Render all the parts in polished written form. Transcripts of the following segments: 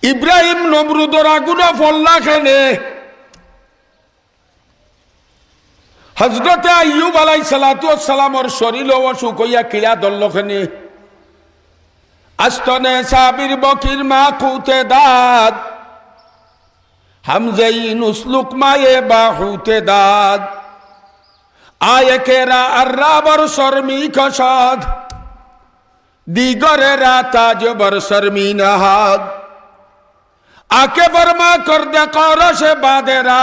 ইব্রাহিম নমরুদর আগুনে ফল্লা খেনে হজরতে আইয়ুব আলাইহিস সালাতু ওয়াস সালামর শরীর অসুখ হইয়া কিড়া দল্লখানে আস্তনে সাবির বকির মা কুতে দাদ হামজাইন উসলুক মায়ে বাহুতে দাদ আয়ে কেরা আররাবর শর্মি খসদ দিগরে রাতাজ বর শর্মি নহাদ आके वर्मा कर दे कौरश बादेरा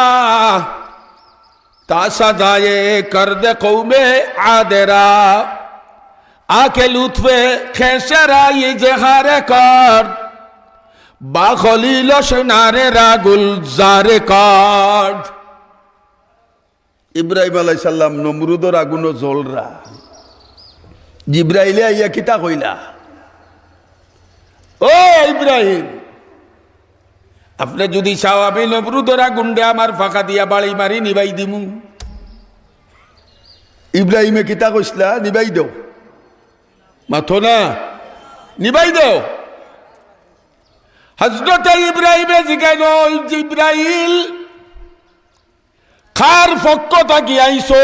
तासदाए कर दे कौमे आदेरा आके लुत्फे खेसरा ये जहारे कर बाखलीलश नारे रागुल जारे कर इब्राहिम अलैहिस सलाम नमरुदर आगुनो जोलरा जिब्राइले आइया किता कइला ओ इब्राहिम আপনি যদি চাও আমি নমরুদরা গুন্ডে আমার ফাঁকা দিয়া বাড়ি মারি নিবাই দিমু ইব্রাহিমে কিতা কইসলা নিবাই দাও মাথো না নিবাই দাও হযরত ইব্রাহিমে জিগাইল জিব্রাইল কার পক্ষ থাকি আইছো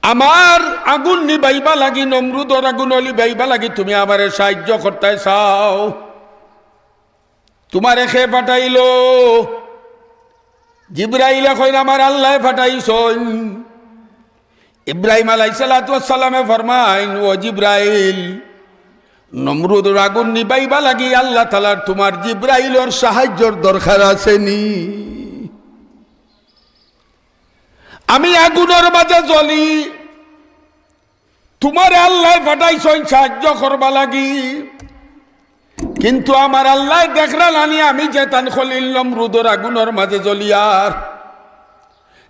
আমার আগুন নিবাইবা লাগি নমরুদর আগুন নিবাইবা লাগি তুমি আমারে সাহায্য করতে চাও তোমারে খে পাঠাইলো জিব্রাইল কইল আমার আল্লাহ পাঠাইছন ইব্রাহিম আলাইহিস সালাতু ওয়াস সালামে ফরমাইন ও জিব্রাইল নমরুদের আগুন নিবাইবা লাগি আল্লাহ তাআলার তোমার জিব্রাইলের সাহায্যের দরকার আছে নি আমি আগুনের মাঝে জ্বলি তোমারে আল্লাহ পাঠাইছন সাহায্য করবা লাগি কিন্তু আমার আল্লাহ দেখরা নানি আমি যেতান খলিল নমরুদর আগুনের মাঝে জ্বলিয়ার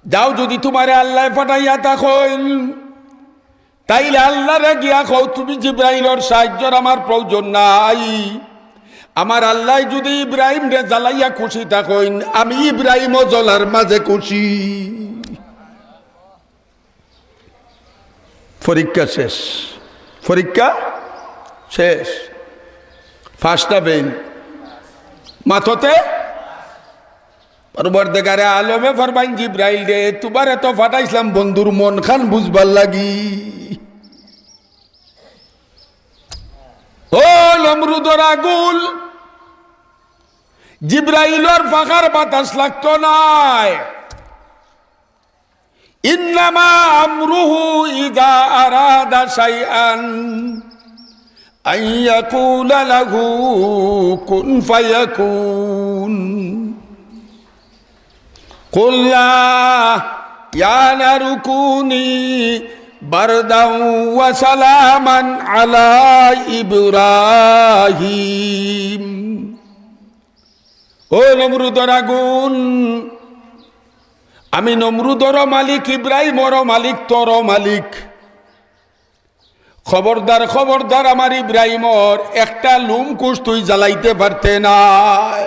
যাও যদি তোমারে আল্লাহ পাঠাইয়া থাকেন তাইলে আল্লাহরে গিয়া কও তুমি জিব্রাইলের সাহায্যর আমার প্রয়োজন নাই আমার আল্লাহ যদি ইব্রাহিম রে জ্বালাইয়া খুশি থাকেন আমি ইব্রাহিমও জ্বলার মাঝে খুশি পরীক্ষা শেষ পরীক্ষা শেষ ফার্স্টটা বেন মাথতে পরবর্তীকারে আলমে ফরমাইন জিব্রাইল রে তোমার এত ফাটাইছিলাম বন্ধুর মন খান বুঝবার লাগি ও নমরুদর আগুন জিব্রাইলের ফাঁকার বাতাস লাগতো নাই ইন্নামা আমরুহু ইযা আরাদা শাইআন أن يقول له كن فيكون قل يا نار كوني بردا وسلاما على إبراهيم ও নমরুদর আগুন আমি নমরুদর মালিক ইব্রাহিমর মালিক তোর মালিক খবরদার খবরদার আমার ইব্রাহিমর একটা লুম কুশ তুই জ্বালাইতে পারতে নাই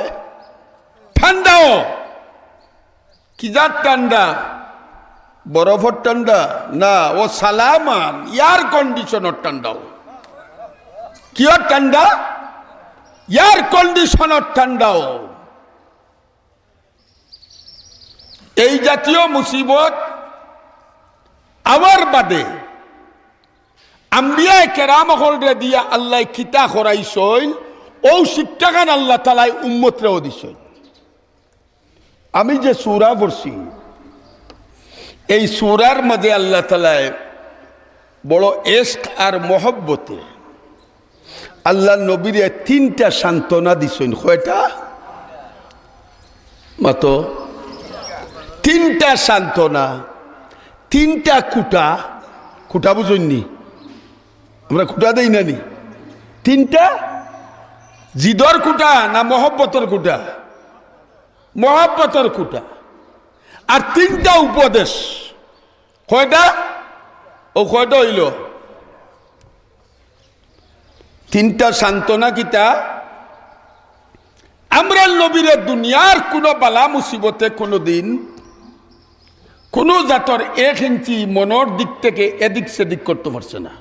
ঠান্ডাও কি যার ঠান্ডা বরফের ঠান্ডা না ও সালামান এয়ার কন্ডিশনের ঠান্ডাও কিয়র ঠান্ডা এয়ার কন্ডিশনের ঠান্ডাও এই জাতীয় মুসিবত আমার বাদে আম্বিয়া কেরাম হলরে দিয়া আল্লাহ কিতা করাইছইন ও শিক্ষাগান আল্লাহ তাআলা উম্মতরেও দিছইন আমি যে সূরা পড়ছি এই সূরার মধ্যে আল্লাহ তাআলা বড় ইশক আর মহব্বতে আল্লাহ নবীরে তিনটা সান্ত্বনা দিছইন কয়টা মতো তিনটা সান্ত্বনা তিনটা কুটা কুটা বুঝুননি আমরা খুঁটা দেই না নি তিনটা জিদর খুঁটা না মহব্বতের খুঁটা মহব্বতের খুঁটা আর তিনটা উপদেশ কয়টা ও কয়টা হইল তিনটা সান্ত্বনা কিতা আমরা নবীরে দুনিয়ার কোনো বালা মুসিবতে কোনো দিন কোনো জাতর 1 ইঞ্চি মনের দিক থেকে এদিক সেদিক করতে পারছে না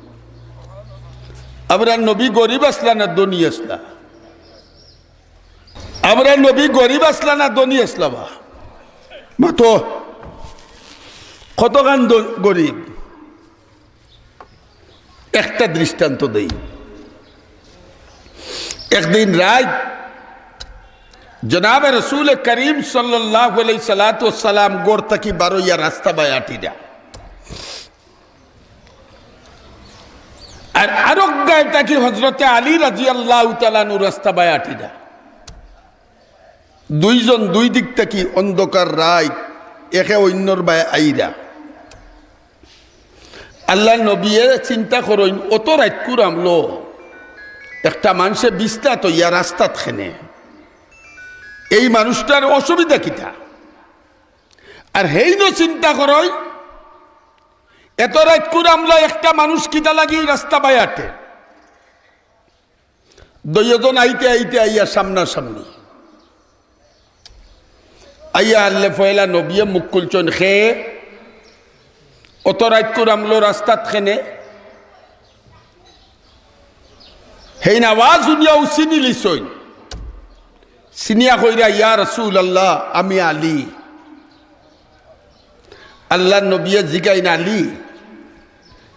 আমরা নবী গরিব আসলা না ধনী আসলা আমরা নবী গরিব আসলা না ধনী আসলাবা মাতো কতখান গরিব একটা দৃষ্টান্ত দেই একদিন রাত জনাবে রসুল করিম সাল্লাল্লাহু আলাইহি সাল্লাতু ওয়াসসালাম গোর তাকি বারোইয়া রাস্তা বায়াটিরা আর আরোগ্যায় তাকি হযরতে আলী রাদিয়াল্লাহু তাআলা নু রাস্তা বায়াটিরা দুইজন দুই দিক থেকে অন্ধকার রাত একে অন্যর বায় আইরা আল্লাহ নবীয়ে চিন্তা করেন অত রাত কুরামলো একটা মানুষে বিস্তাত ইয়া রাস্তাত খেনে এই মানুষটার অসুবিধা কিটা আর হেইন চিন্তা করই এত রাত কুরামলো একটা মানুষ কিটা লাগি রাস্তা বায়াটে দুইজন আইতে আইতে আইয়া সামনাসামনি আইয়া আল্লে ফয়লা নবিয়ে মুখ খুলছেন খে অত রাত কুরামলো রাস্তাত খেনে হেইন আওয়াজ শুনিয়াও চিনি লিছইন চিনিয়া কইরা ইয়া রাসূলুল্লাহ আমি আলী আল্লাহ নবিয়ে জিগাইন আলী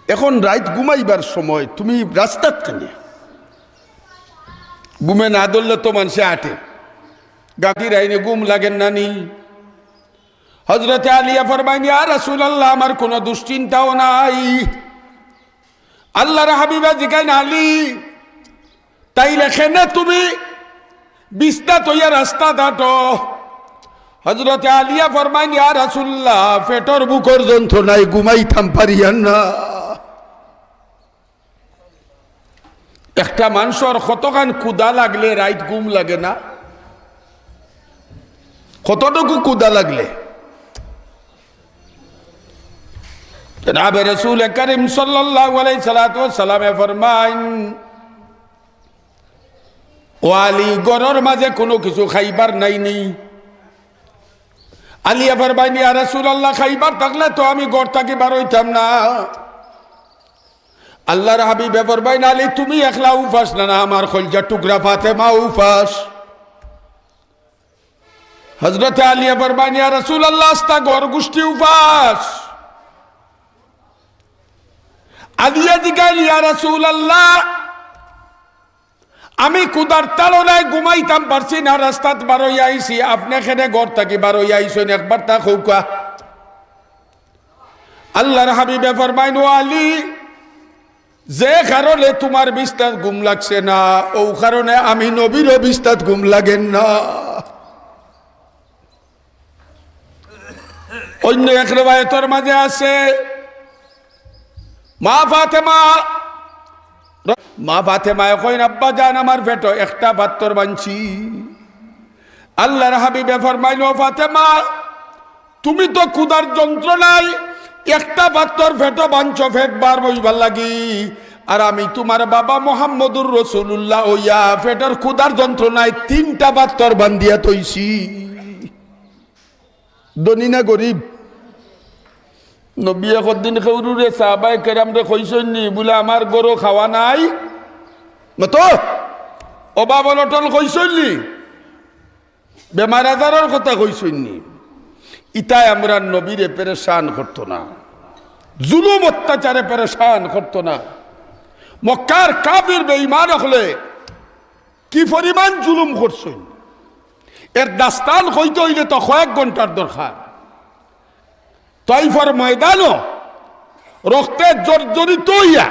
এখন রাত ঘুমাইবার সময় তুমি রাস্তাত কেনে ঘুমে না ধরলে তো মানুষে আটে গাতির আইনে ঘুম লাগেন নানি হযরতে আলী ফরমাইন ইয়া রাসূলুল্লাহ আমার কোনো দুশ্চিন্তাও নাই আল্লাহর হাবিবে জিগাইন আলী তাইলে কেনে তুমি বিস্তাত হইয়া রাস্তা দাটো হযরতে আলিয়া ফরমাইন ইয়া রাসূলুল্লাহ পেটর বুকর যন্ত্রণায় ঘুমাইতাম পারিয়ান না একটা মানুষের কতখান ক্ষুধা লাগলে রাইত ঘুম লাগে না কতটুকু ক্ষুধা লাগলে জনাবে রাসূল করিম সাল্লাল্লাহু আলাইহি সাল্লাম ফরমাইন ও আলী গরর মাঝে কোনো কিছু খাইবার নাইনি আলী ফরমাইন ইয়া রাসূলুল্লাহ খাইবার থাকলে তো আমি ঘর থেকে বার হইতাম না আল্লাহর হাবিব ফরমাইন আলী তুমি একলা উপাস না আমার কলিজার টুকরা ফাতেমা উপাস হযরত আলী ফরমাইন ইয়া রাসূলুল্লাহ আস্তা ঘর গোষ্ঠী উপাস আলিয়া জিগাইল ইয়া রাসূলুল্লাহ আমি কুদার তালনায় ঘুমাইতাম পারছি না রাস্তাত বার হইয়া আইছি আপনি এখানে ঘর থাকি বার হইয়া আইছেন একবার তা খৌকা আল্লাহর হাবিবে ফরমাইন ও আলী যে কারণে তোমার বিস্তার ঘুম লাগছে না ও কারণে আমি নবীরও বিস্তার ঘুম লাগেন না অন্য এক রিওয়ায়াতের মাঝে আছে মা ফাতেমা কইন আব্বা জান আমার পেটো একটা পাত্তর বানছি আল্লাহর হাবিবে ফরমাইল ও ফাতেমা তুমি তো ক্ষুধার যন্ত্রণায় একটা পাত্তর পেটো বানছো ফেটবার বইবার লাগি আর আমি তোমার বাবা মুহাম্মদুর রাসূলুল্লাহ হইয়া পেটের ক্ষুধার যন্ত্রণায় তিনটা পাত্তর বান্ধিয়া তৈছি ধনী না গরিব নবী একদিন খেউরুরে সাহাবায়ে কেরামরে কইছেন নি বলে আমার গরু খাওয়া নাই মতো অভাব অনটন কইছেন নি বেমার আজারের কথা কইছেন নি ইতাই আমরা নবীরে পেরেশান করতো না জুলুম অত্যাচারে পেরেশান করতো না মক্কার কাফির বেঈমান হলে কি পরিমাণ জুলুম করছেন এর দাস্তান কইতে হইলে তো কয়েক ঘন্টার দরকার তাইফার ময়দানও রক্তে জর্জরিত হইয়া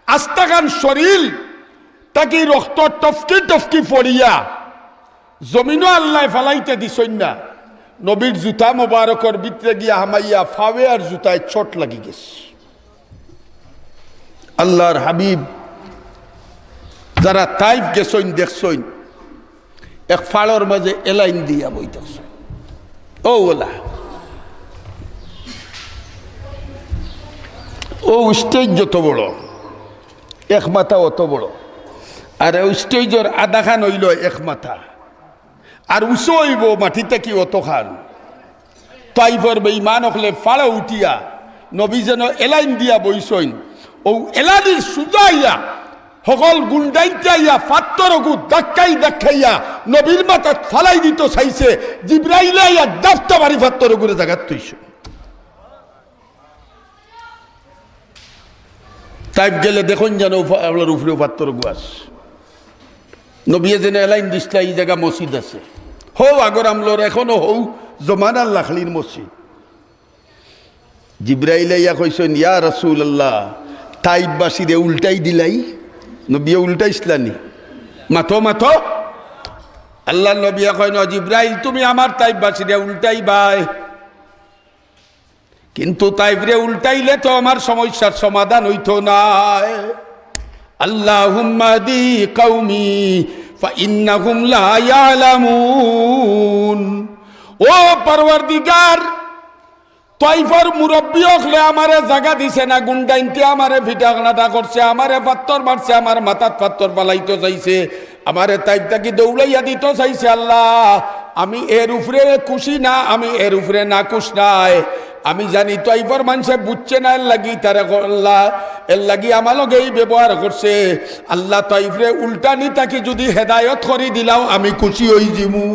আস্তাকান শরীর তাকে রক্ত টফকি টফকি পড়িয়া জমিনও আল্লাহ ফালাইতে দিছেন না নবীর জুতা মোবারকর ভিতরে গিয়া হামাইয়া ফাওয়ে আর জুতায় চোট লাগি গেছে আল্লাহর হাবিব যারা তাইফ গেছেন দেখছেন এক ফাড়র মাঝে এলাইন দিয়া বইতেছে ও ওলা ও স্টেজ যত বড় এক মাথা অত বড় আর ওই স্টেজের আধা খান হইল এক মাথা আর উঁচু হইব মাটিতে কি অত খান তাইফর বেঈমান হলে ফাড়া উঠিয়া নবী যেন এলাইন দিয়া বইসইন ও এলানির সুজাইয়া সকল গুন্ডাইয়া ফাত্তর দেখাইয়া নবীর মাথা ফালাই দিত চাইছে, জিব্রাইল আইয়া দাফতা বাড়ি ফাত্তর করে জায়গা তুইছে। তাই গেলে দেখুন যেন আপনার উপরেও ফাত্তর গুয়াস নবিয়ে যেন এলাইন দিসলা এই জায়গা মসজিদ আছে, হৌ আগর আমলোর এখনো হৌ জমানার লাখলির মসজিদ। জিব্রাইল আইয়া কইছেন, ইয়া রাসূলুল্লাহ, তাইবাসীরে উল্টাই দিলাই। নবিয়ে উল্টাইছিলানি, মাথো মাথো। আল্লাহ নবিয়া কয়, ন জিব্রাইল, তুমি আমার তাইবাসীরে উল্টাই বাই, কিন্তু তাইবরে উল্টাইলে তো আমার সমস্যার সমাধান হইতো না। আল্লাহুম্মা দি কওমি ফাইন্নাহুম লা ইয়ালামুন। ও পরওয়ারদিগার, তাইফর মুরব্বী হলে আমারে জায়গা দিছে না, গুন্ডাইনতে আমারে ভিটাগনাটা করছে, আমারে পাত্তর মারছে, আমার মাথাত পাত্তর পালাইতো চাইছে, আমারে তাইবটাকে দৌড়াইয়া দিত চাইছে। আল্লাহ, আমি এর উপরে খুশি না, আমি এর উপরে না খুশ নাই। আমি জানি তাইফর মানুষে বুঝছে না, এর লাগি তারা আল্লাহ এর লাগি আমার লগে এই ব্যবহার করছে। আল্লাহ, তাইফরে উল্টানি তাকে যদি হেদায়ত করি দিলাও আমি খুশি হই জিমু।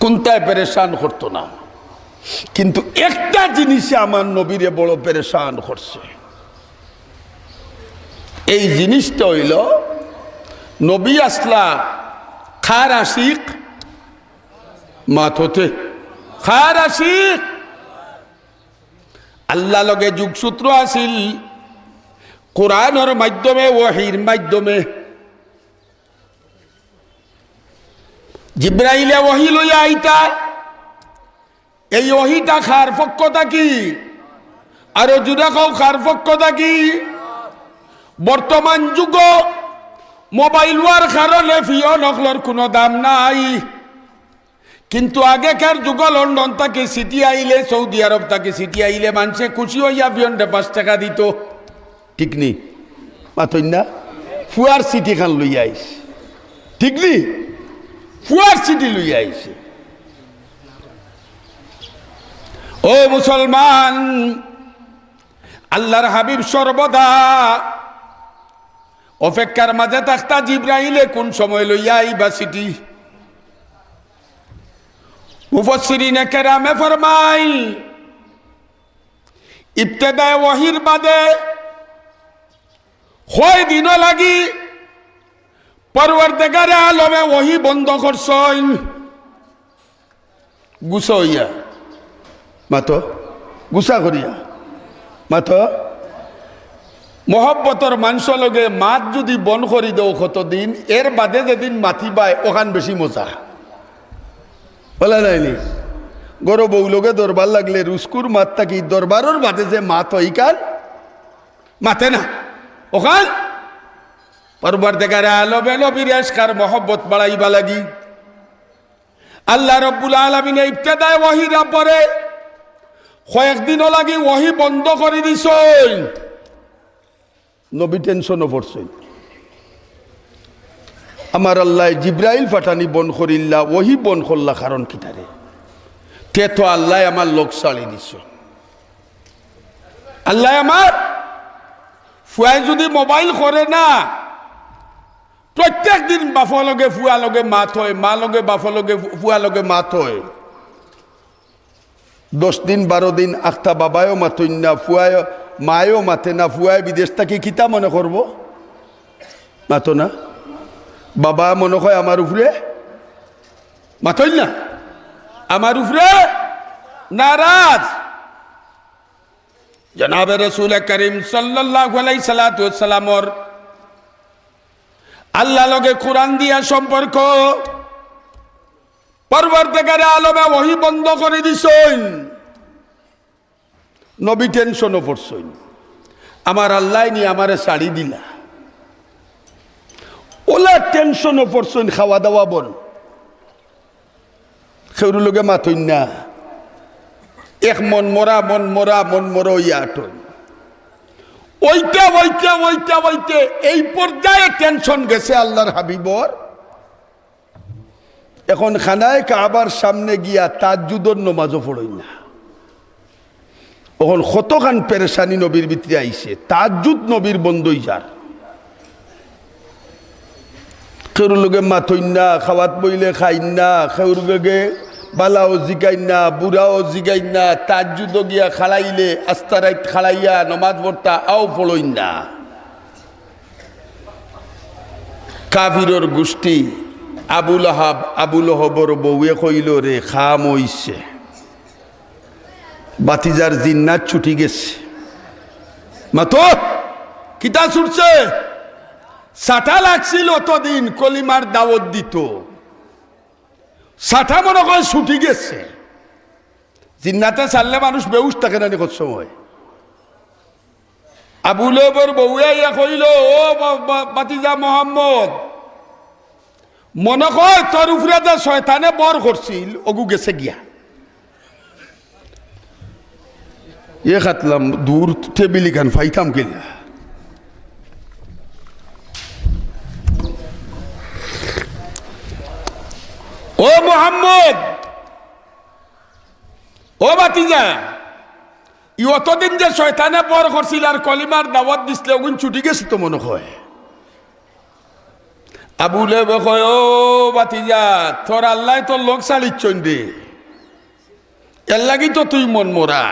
কোনটায় পেরেশান করতো না, কিন্তু একটা জিনিসে আমার নবীরে বড় পেরেশান করছে। এই জিনিসটা হইল, নবী আসলা খার আশিক মাথতে, খার আশিক। আল্লাহ লগে যুগসূত্র আসিল কোরআনের মাধ্যমে, ওহীর মাধ্যমে। জিব্রাইলে ওহী লইয়া আইতা, এই ওহীটা খার পক্ষতা কি? আরো জুড়ে কও, খার পক্ষতা কি? বর্তমান যুগ মোবাইল হওয়ার কারণে ফিও নকলর কোনো দাম নাই, কিন্তু আগেকার যুগ লন্ডন তাকে সিটি আইলে, সৌদি আরব তাকে সিটি আইলে মানুষে খুশি হইয়া ফিয়নটা 5 টাকা দিত, ঠিক নি? মাতই না, ফুয়ার সিটি খান লইয়া আইস, ঠিক নি? ফুয়ার সিটি লইয়া আইছে। ও মুসলমান, আল্লাহর হাবিব সর্বদা অপেক্ষার মাঝে থাকতা, জিব্রাইলে কোন সময় লইয়া আইবা সিটি। মুফাসসিরিনে কেরামে ফরমাই, ইবতেদায়ে ওহীর বাদে কয় দিন লাগি পরওয়ারদিগারে আলমে ওহী বন্ধ করছেন। গুছা হইয়া মাতো, গুছা করিয়া মাতো। মহব্বতর মানুষ লগে মাত যদি বন করি দেও কতদিন, এর বাদে যেদিন মাতিবাই ওখান বেশি মজা বলা নাইনি। গরো বউ লোকে দরবার লাগলে রুস্কুর মাত থাকি, দরবারের বাদে যে মাত ইকান মাতে না, ওখান পরওয়ারদিগারে আলমে নবীর এশকার মহব্বত বাড়াইবা লাগি। আল্লাহ রব্বুল আলামিন ইবতেদায়ে ওহীর পরে কয়েকদিনও লাগি ওহী বন্ধ করে দিছেন। নবী টেনশনও পড়ছেন, আমার আল্লাহ জিব্রাইল ফাটানি বন করিল্লা, ওহী বন করলা কারণ কিতারে? তে তো আল্লাহ আমার লোক চালি দিছ। আল্লাহ আমার ফুয়াই যদি মোবাইল করে না, প্রত্যেক দিন বাফা লগে ফুয়া লগে মাত হয়, মা লগে বাফা লগে ফুয়া লগে মাত হয়। 10 দিন 12 দিন আখতা বাবায়ও মাতই না, ফুয়ায় মায়ও মাতে না। ফুয়ায় বিদেশ থাকি কিতা মনে করব? মাতো না। বাবা মনে হয় আমার উপরে মাতই না, আমার উপরে নারাজ। জনাবে রাসূল করিম সাল্লাল্লাহু আলাইহি সাল্লাতু ওয়াসসালামর আল্লাহ লগে কোরআন দিয়া সম্পর্ক, পরওয়ারদিগারে আলমে ওহী বন্ধ করে দিছেন। নবী টেনশনও পড়ছেন, আমার আল্লাহ নি আমারে ছাড়ি দিলা। ওলা টেনশনও পড়ছেন, খাওয়া দাওয়া বন, সেউর লোকে মাতইন না। এক মন মরা মন মরা মন মরা ইয়াটন ওইটা ওইটা ওইটা ওইতে এই পর্যায়ে টেনশন গেছে আল্লাহর হাবিবর। এখন খানায় কাবার সামনে গিয়া তাহাজ্জুদের নামাজও পড়ই না, ওখন কতখান পেরেশানি নবীর ভিতরে আইছে তাহাজ্জুদ নবীর বন্ধই যার কেউর লোকে মাথইন না খাওয়াত বইলে খাইন না কেউর লোকে বালাও জিগাইন না বুড়াও জিগাইন না তাহাজ্জুদ গিয়া খালাইলে আস্তারাইত খালাইয়া নমাজ পড়তা আও পড়ইন না কাফিরর গোষ্ঠী আবুল হবর বউয়ে কইল রে খাম হইছে বাতিজার জিন্নাত ছুটি গেছে মাতো কিতা ছুটছে সাটা লাগছিল অতদিন কলিমার দাওয়াত দিত সাটা মনে হয় ছুটি গেছে জিন্নাতে ছাড়লে মানুষ বেউস থাকে না কত সময় আবুল হবর বউয়ে ইয়া কইল ও বাতিজা মোহাম্মদ মনে কয় তোর উপরে যে শয়তানে বর করছিল অগু গেছে গিয়া খাতলাম দূর টেবিলি খান ফাইতাম কিনা ও মোহাম্মদ ও বাতিজা ই অতদিন যে শয়তানে বর করছিল আর কলিমার দাওয়াত দিছিল ওগুন ছুটি গেছে তো মনে হয় আবুলে কয় ও বাতিজা তোর আল্লাহ তোর লোক চালিচ্ছন রে এর লাগি তো তুই মন মরা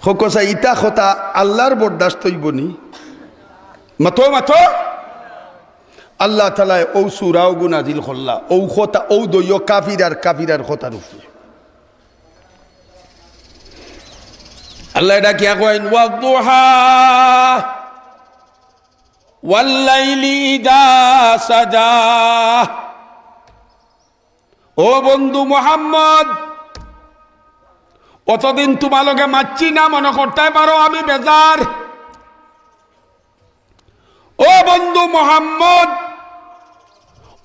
হকসা ইতা খতা আল্লাহর বরদাস্ত হইবনি মাতো মাতো আল্লাহ তাআলা ও সূরা ও নাজিল করলা ও খতা ও দইও কাফিরার খতার উপরে আল্লাহ এটা কি কইন ওয়াদুহা ওয়াল্লাইলি ইযা সাজা ও বন্ধু মুহাম্মদ অতদিন তোমালোকে মারছি না মনে করতে পারো আমি বেজার ও বন্ধু মোহাম্মদ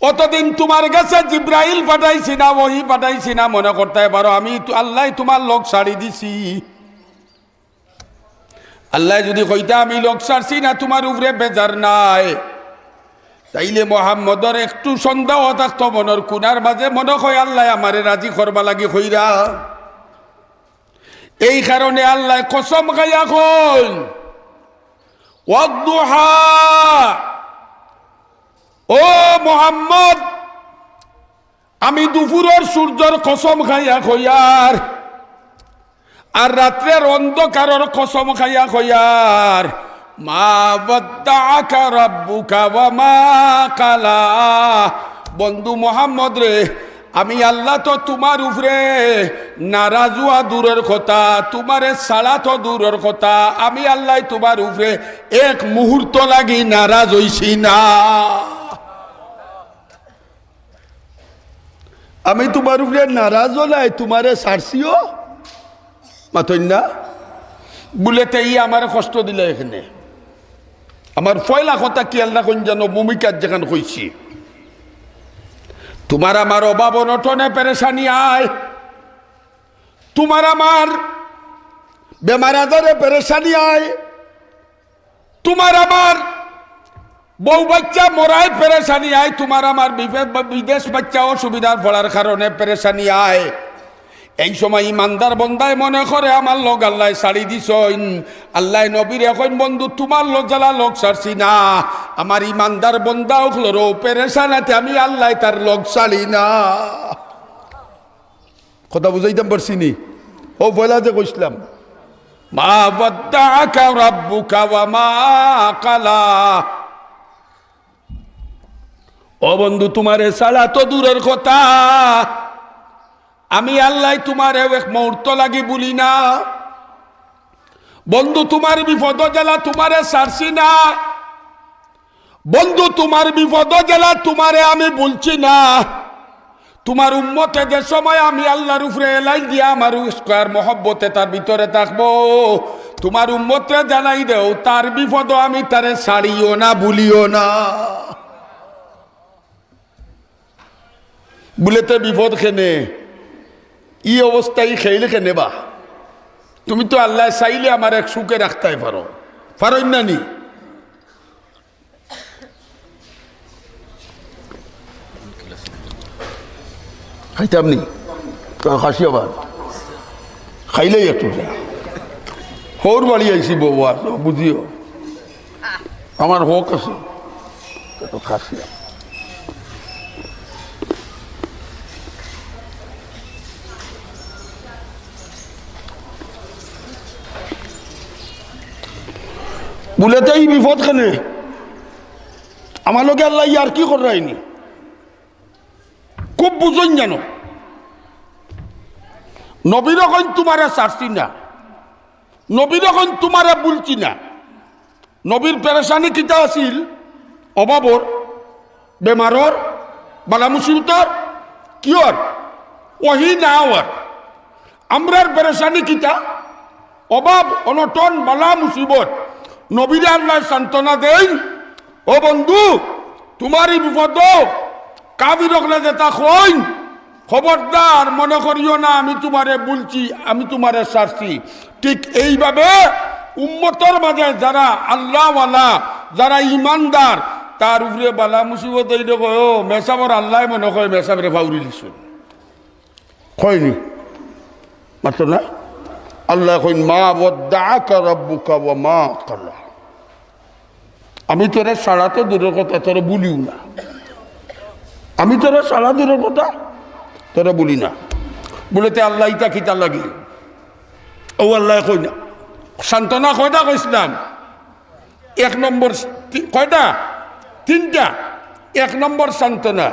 অতদিন তোমার কাছে জিব্রাইল পাঠাইছি না ওহি পাঠাইছি না মনে করতে পারো আমি আল্লাহ তোমার লোক ছাড়ি দিছি আল্লাহ যদি কইতা আমি লোক ছাড়ছি না তোমার উপরে বেজার নাই তাইলে মোহাম্মদর একটু সন্দেহ থাকতো মনের কুনার মাঝে মনে হয় আল্লাহ আমারে রাজি করবা লাগি কইরা এই কারণে আল্লাহ কসম খাইয়া কইন ওয়াদুহা ও মুহাম্মদ আমি দুপুরের সূর্যের কসম খাইয়া কইয়ার আর রাত্রের অন্ধকারের কসম খাইয়া কইয়ার মা ওয়াদ্দাআকা রাব্বুকা ওয়া মা কালা বন্ধু মুহাম্মদ রে আমি আল্লাহ তো তোমার উপরে নারাজ হওয়া দূরের কথা তোমারে ছাড়া তো দূরের কথা আমি আল্লাহ তোমার উপরে এক মুহূর্ত লাগি নারাজ হইছি না আমি তোমার উপরে নারাজ হলাই তোমারে ছাড়ছিও মাতই না বলেতে ই আমার কষ্ট দিলে এখানে আমার পয়লা কথা কি আল্লাহ কোন জানো ভূমিকার যেখানে কইছি তোমার আমার অভাব অনটনে পেরেশানি আয় তোমার আমার বেমার আজারে পেরেশানি আয় তোমার আমার বউ বাচ্চা মরায় পেরেশানি আয় তোমার আমার বিদেশ বাচ্চা অসুবিধার পড়ার কারণে পেরেশানি আয় এই সময় ইমানদার বন্দায় মনে করে আমার লোক আল্লাহ ছাড়ি দিছইন আল্লাহ নবীর এখন বন্ধু তোমার লোক জ্বালা লোক ছাড়ছি না আমার ইমানদার বন্দা হলো পেরেশানাতে আমি আল্লাহ তার লোক ছাড়ি না কথা বুঝাইতাম পারছি নি ও বলা যে কইছিলাম মা ওয়াদ্দাআকা রাব্বুকা ওয়া মা কালা ও বন্ধু তোমারে ছাড়া তো দূরের কথা আমি আল্লাহ তোমার এক মুহূর্ত লাগি বলি না বন্ধু তোমার বিপদ জ্বালা তোমারে ছাড়ছি না বন্ধু তোমার বিপদ জ্বালা তোমারে আমি বলছি না তোমার উম্মতে যে সময় আমি আল্লাহর উপরে এলাই দিয়া আমার স্কয়ার মহব্বতে তার ভিতরে থাকবো তোমার উম্মতে জানাই দেও তার বিপদ আমি তারে ছাড়িও না ভুলিও না বলেতে বিপদ খেনে ই অবস্থায় খেইলে কেনে বা তুমি তো আল্লাহ চাইলে আমার এক সুখে রাখতে পারো পারো না নি খাইতাম নি খাসি আবার খাইলেই একটু হোর বাড়ি আইসি বউ আছো বুঝিও আমার হক আছে একটু খাসি বলে তো এই বিপদ খানে আমার লোকে আল্লাহ আর কি করাইনি খুব বুঝুন জানো নবীর এখন তোমারে ছাড়ছি না নবীর এখন তোমারে বলছি না নবীর পেরেশানি কিতা আছিল অভাবর বেমারর বালা মুসিবতর কিয়র ওহি না হওয়ার আমরার পেরেশানি কিতা অভাব অনটন বালা মুসিবত নবীরে আল্লাহ সান্ত্বনা দেই ও বন্ধু তোমারই বিপদ কাবির যেটা কই খবরদার মনে করিও না আমি তোমারে বলছি আমি তোমারে ছাড়ছি ঠিক এইভাবে উম্মতর মাঝে যারা আল্লাহওয়ালা যারা ইমানদার তার উপরে বালা মুসিবত এই কয় ও মেসাবর আল্লাহ মনে কয় মেসাবরে ফাউরি দিছুন কয়নি মাত্র না আল্লাহ কইন মা ওয়াদ্দাআকা রাব্বুকা ওয়া মা ক্বালা আমি তোরে সারা তো দূরের কথা তোরে বলিও না আমি তোরে সারা দূরের কথা তোরে বলি না বলেতে আল্লাহ ইটা কিতা লাগি ও আল্লাহ কই না সান্ত্বনা কয়টা কইছিলাম এক নম্বর কয়টা তিনটা এক নম্বর সান্ত্বনা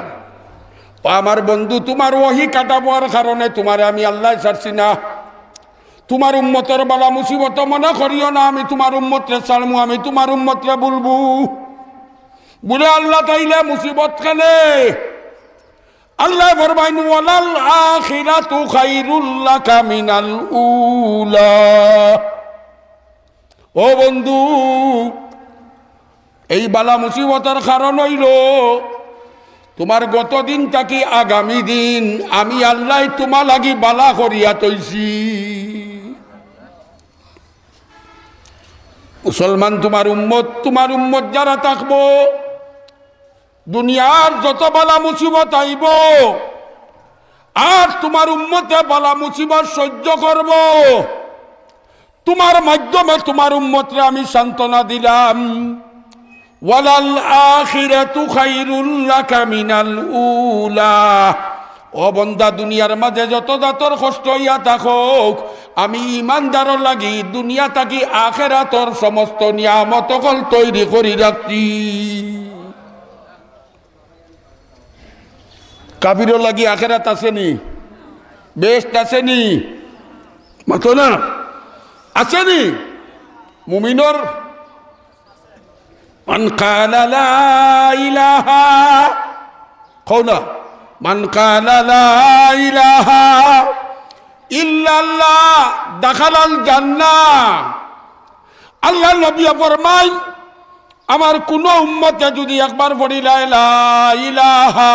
ও আমার বন্ধু তোমার ওহি কাটাবার কারণে তোমারে আমি আল্লাহ ছাড়ছি না তোমার উম্মতের বালা মুসিবত মনে করিও না আমি তোমার উম্মতরে ছাড়মু আমি তোমার উম্মতরে বলবো বলে আল্লাহ তাইলে মুসিবত কেনে আল্লাহ ফরমাইন ওয়ালাল আখিরাতু খায়রুল লাকা মিনাল উলা ও বন্ধু এই বালা মুসিবতের কারণ হইল তোমার গত দিন থাকি আগামী দিন আমি আল্লাহ তোমার লাগি বালা করিয়া তৈছি মুসলমান তোমার উম্মত যারা থাকবো দুনিয়ার যত বালা মুসিবত আইব আর তোমার উম্মতে বালা মুসিবত সহ্য করব তোমার মাধ্যমে তোমার উম্মতরে আমি সান্ত্বনা দিলাম ওয়ালাল আখিরাতু খায়রুল লাকা মিনাল উলা ও বন্দা দুনিয়ার মাঝে যত দাতর কষ্ট হইয়া থাকুক আমি ইমানদারর লাগি দুনিয়া থাকি আখিরাতর সমস্ত নিয়ামত কল তৈরি করি রাখছি কাফিরর লাগি আখিরাত আসেনি বেস্ট আসেনি মাতো না আসেনি মুমিনর মান কালা লা ইলাহা কওনা মান কালা লা ইলাহা ইল্লাল্লাহ দাখালাল জান্নাহ আল্লাহ নবী ফরমায় আমার কোন উম্মতে যদি একবার পড়ি লা ইলাহা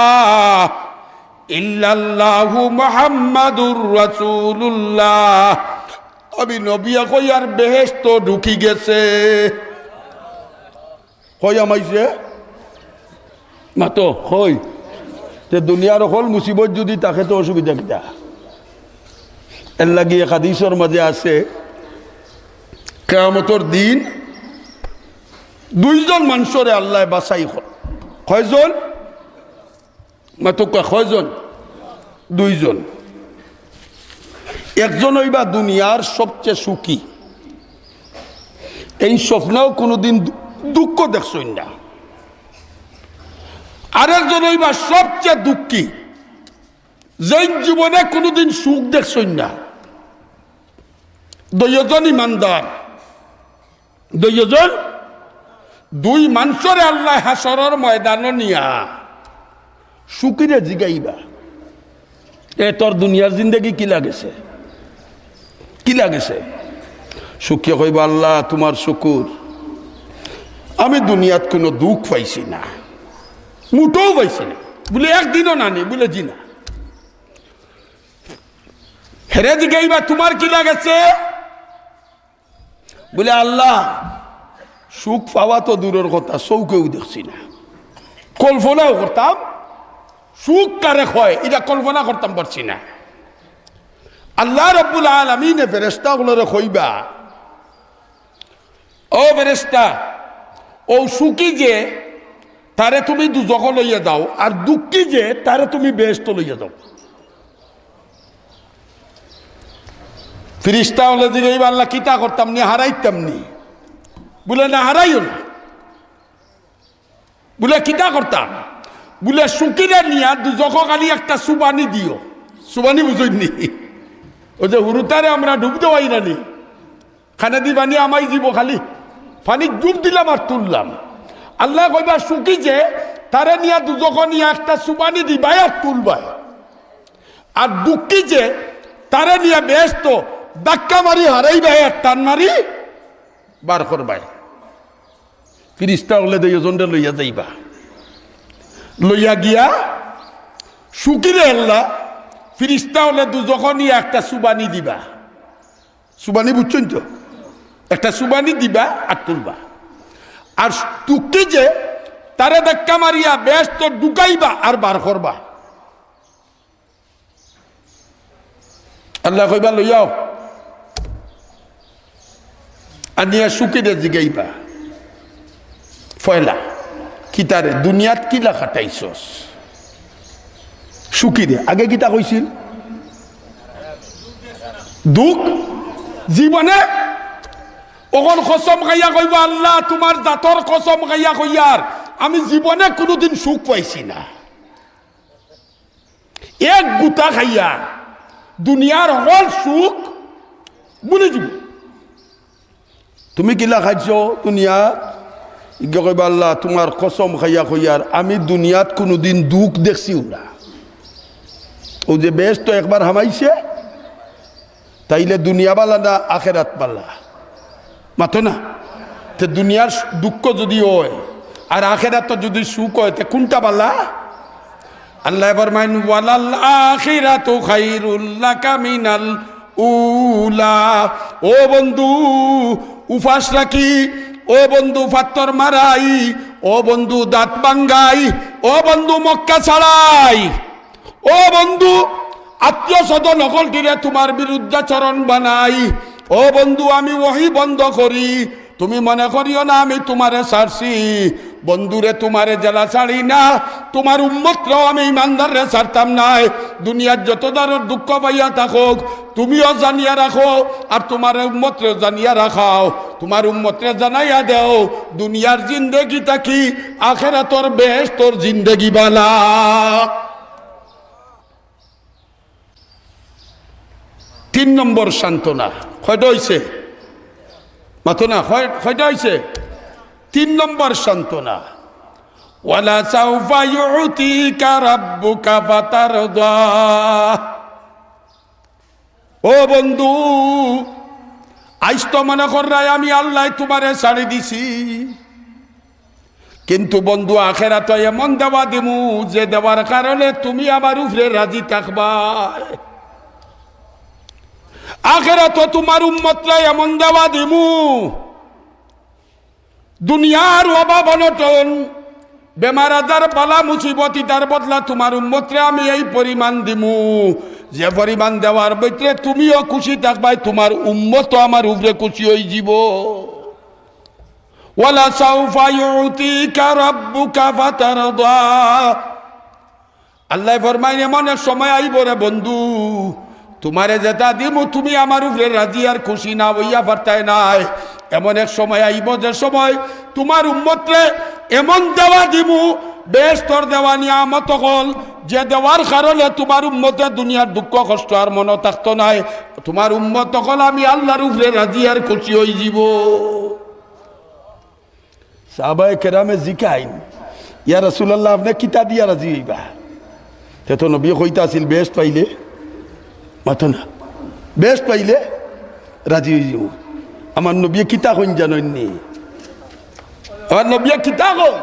ইল্লাল্লাহু মুহাম্মাদুর রাসূলুল্লাহ আমি নবী কই আর বেহেশত ঢুকি গেছে কই আমাইছে মাতো কই তে দুনিয়ার হল মুসিবত যদি তাকে তো অসুবিধা কিটা এর লাগি এক হাদিসের মাঝে আছে কিয়ামতের দিন দুইজন মানুষরে আল্লাহ বাছাই কয়জন মাতো কয়জন দুইজন একজন হইবা দুনিয়ার সবচেয়ে সুখী এই স্বপ্নেও কোনোদিন দুঃখ দেখছই না আরেকজন হইবা সবচেয়ে দুঃখী যেই জীবনে কোনোদিন সুখ দেখছই না দুইজন ইমানদার দুইজন দুই মানুষরে আল্লাহ হাসরের ময়দান নিয়া সুখীরে জিগাইবা এ তোর দুনিয়ার জিন্দগি কি লাগেছে কি লাগেছে সুখী কইবা আল্লাহ তোমার শুকুর আমি দুনিয়াত কোনো দুঃখ পাইছি না মুঠোও পাইছি না বলে একদিনও নানি বলে জি না হেরে জিগাইবা তোমার কি লাগেছে বলে আল্লাহ সুখ পাওয়া তো দূরের কথা চৌকেও দেখছি না কল্পনাও করতাম সুখ কারে হয় এটা কল্পনা করতাম পারছি না আল্লাহ রাব্বুল আলামিনে ফেরেশতাগুলোরে কইবা, ও ফেরেশতা, ও সুখী যে তারে তুমি দুজখ লইয়া দাও, আর দুঃখী যে তারে তুমি বেহেশত লইয়া দাও। ফেরেশতা হলে দিকে আল্লাহ কিতা করতাম নি, হারাইতাম নি? বলে না, হারাইও না। বলে কিতা করতাম? বলে সুকিরে নিয়া দুজখ খালি একটা সুবানি দিও। সুবানি বুঝইনি? ও যে হুরুতারে আমরা ডুব দেওয়াই না নি, খানা দি পানি আমাই দিব, খালি পানি ডুব দিলাম আর তুললাম। আল্লাহ কইবা সুকি যে তারে নিয়া দুজখ নিয়া একটা সুবানি দিবাই আর তুলবাই, আর দুঃখী যে তারে নিয়া বেহেশত ধাক্কা মারি হারাইবাই আর টান মারি বার করবাই। ফিরিস্তা হলে দুইজনটা লইয়া যাইবা, লইয়া গিয়া সুকিরে আল্লাহ ফিরিস্তা হলে দুজখ নিয়ে একটা সুবানি দিবা। সুবানি বুঝছেন তো? একটা সুবানি দিবা আর তুলবা। আর দুঃখী যে তারে ধাক্কা মারিয়া বেহেশত ঢুকাইবা আর বার করবা। আল্লাহ কইবা লইয়াও, আনিয়া সুকিরে জিগাইবা, ফয়লা কিতারে দুনিয়াত কিলা খাটাইছস? সুকিরে আগে কিতা কইছিল? দুঃখ জীবনে ওখন কসম খাইয়া কইব, আল্লাহ তোমার জাতর কসম খাইয়া কইয়ার আমি জীবনে কোনোদিন সুখ পাইছি না। এক গুতা খাইয়া দুনিয়ার হল সুখ বলে দিব। তুমি কিলা খাইছ দুনিয়াত? ইগে কইবা, আল্লাহ তোমার কসম খাইয়া কইয়ার আমি দুনিয়াত কোনোদিন দুঃখ দেখছিও না। ও যে বেহেশত একবার হামাইছে, তাইলে দুনিয়া বালা না আখেরাত বালা? মাতো না। তে দুনিয়ার দুঃখ যদি হয় আর আখেরাত যদি সুখ হয়, তে কোনটা বালা? আল্লাহ ফরমাইন, ওয়ালাল আখিরাতু খায়রুল লাকা মিনাল উলা। ও বন্ধু উপাস রাখি, ও বন্ধু ফাত্তর মারাই, ও বন্ধু দাঁত বাঙ্গাই, ও বন্ধু মক্কা ছাড়াই, ও বন্ধু আত্মীয় স্বজন নকল কিরে তোমার বিরুদ্ধাচরণ বানাই, ও বন্ধু আমি ওহি বন্ধ করি, তুমি মনে করিও না আমি তোমারে ছাড়ছি। বন্ধুরে তোমারে জেলা ছাড়ি না, তোমার উম্মতরাও আমি ইমানদারে ছাড়তাম নাই। দুনিয়ার যত ধরনের দুঃখ পাইয়া থাকুক তুমিও জানিয়া রাখো, আর তোমার উম্মতরে জানিয়া রাখাও। তোমার উম্মতরে জানাইয়া দেও দুনিয়ার জিন্দেগি থাকি আখিরাতের বেহেশতের জিন্দেগি বালা। তিন নম্বর সান্ত্বনা কয়টা হইছে? মাতো না, কয়টা হইছে? তিন নম্বর সান্ত্বনা, ওয়ালা সাউফা ইউতিকা রাব্বুকা ফাতারদা। ও বন্ধু আইস তো মনে করাই আমি আল্লাহ তোমারে ছাড়ি দিছি, কিন্তু বন্ধু আখেরাতে এমন দেওয়া দিমু যে দেওয়ার কারণে তুমি আমার উপরে রাজি থাকবা। আখেরাতে তোমার উম্মতরা এমন দেওয়া দিমু, দুনিয়ার অভাব অনটন বেমার আজার বালা মুসিবতি তার বদলা তোমার উম্মতরে আমি এই পরিমাণ দিমু, যে পরিমাণ দেওয়ার ভিতরে তুমিও খুশি থাকবাই, তোমার উম্মত আমার উপরে খুশি হয়ে যাব। ওয়ালা সাউফা ইউতিকা রাব্বুকা ফাতারদা। আল্লাহ ফরমায় এমন এক সময় আইব রে বন্ধু, তোমারে যেটা দিমু তুমি আমার উপরে রাজি আর খুশি না হইয়া পারতাই নাই। এমন এক সময় আইব যে সময় তোমার উম্মতরে এমন দেওয়া দিমু, বেহেশতের দেওয়া নিয়ামত হল যে দেওয়ার কারণে তোমার উম্মতে দুনিয়ার দুঃখ কষ্ট আর মনে থাকতো নাই। তোমার উম্মত হল আমি আল্লাহর উপরে রাজি আর খুশি হয়ে যাব। সাহাবায়ে কেরামে জিকাইন, ইয়া রাসূলুল্লাহ আপনি কিতা দিয়া রাজি হইবা? তে তো নবী কইতা আছিল বেহেশত পাইলে, মাতো না, বেহেশত পাইলে রাজি হয়ে যাব। আমার নবী কিতা কইন জানেননি? আমার নবী কিতা কই,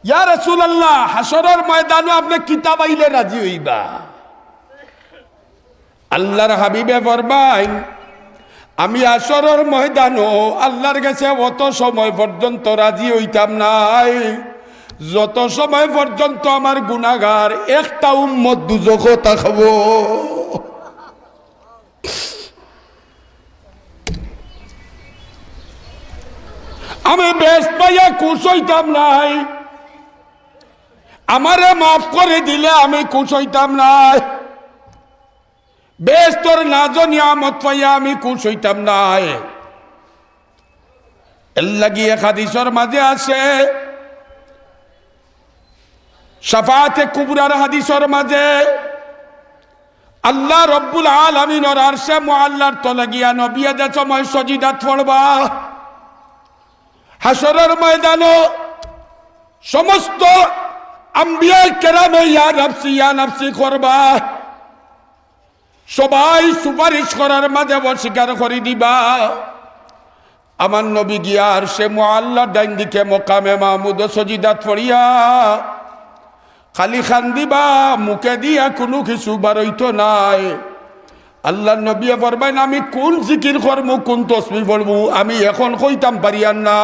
ইয়া রাসূলুল্লাহ হাসরের ময়দানে আপনি কিতা পাইলে রাজি হইবা? আল্লাহর হাবিবে ফরমাইন, আমি হাসরের ময়দানে আল্লাহর কাছে অত সময় পর্যন্ত রাজি হইতাম নাই যত সময় পর্যন্ত আমার গুনাহগার একটা উম্মত দুজখে থাকবো। আমি বেশ পাইয়া খুশ হইতাম নাই, আমারে মাফ করে দিলে আমি খুশ হইতাম নাই, বেশ তোর নাজ নিয়ামত পাইয়া আমি খুশ হইতাম নাই। এর লাগি এক হাদিসের মাঝে আছে, শাফাআতে কুবরার হাদিসের মাঝে আল্লাহ রব্বুল আলামিনের আরশে মুআল্লার তলে গিয়া নবী যে সময় সজিদাত পড়বা, হাসরের ময়দানে সমস্ত আম্বিয়া কেরামে ইয়া নাফসি করবা, সবাই সুপারিশ করার মাঝে অস্বীকার করে দিবা। আমার নবী গিয়া আরশে মুআল্লার ডাইন দিকে মকামে মাহমুদ সজিদাত পড়িয়া খালি খান দিবা, মুখে দিয়া কোনো কিছু বারইতো নাই। আল্লাহ নবী ফরমাইন, আমি কোন জিকির করবো, কোন তসবিহ পড়বো আমি এখন কইতাম পারিয়ান না।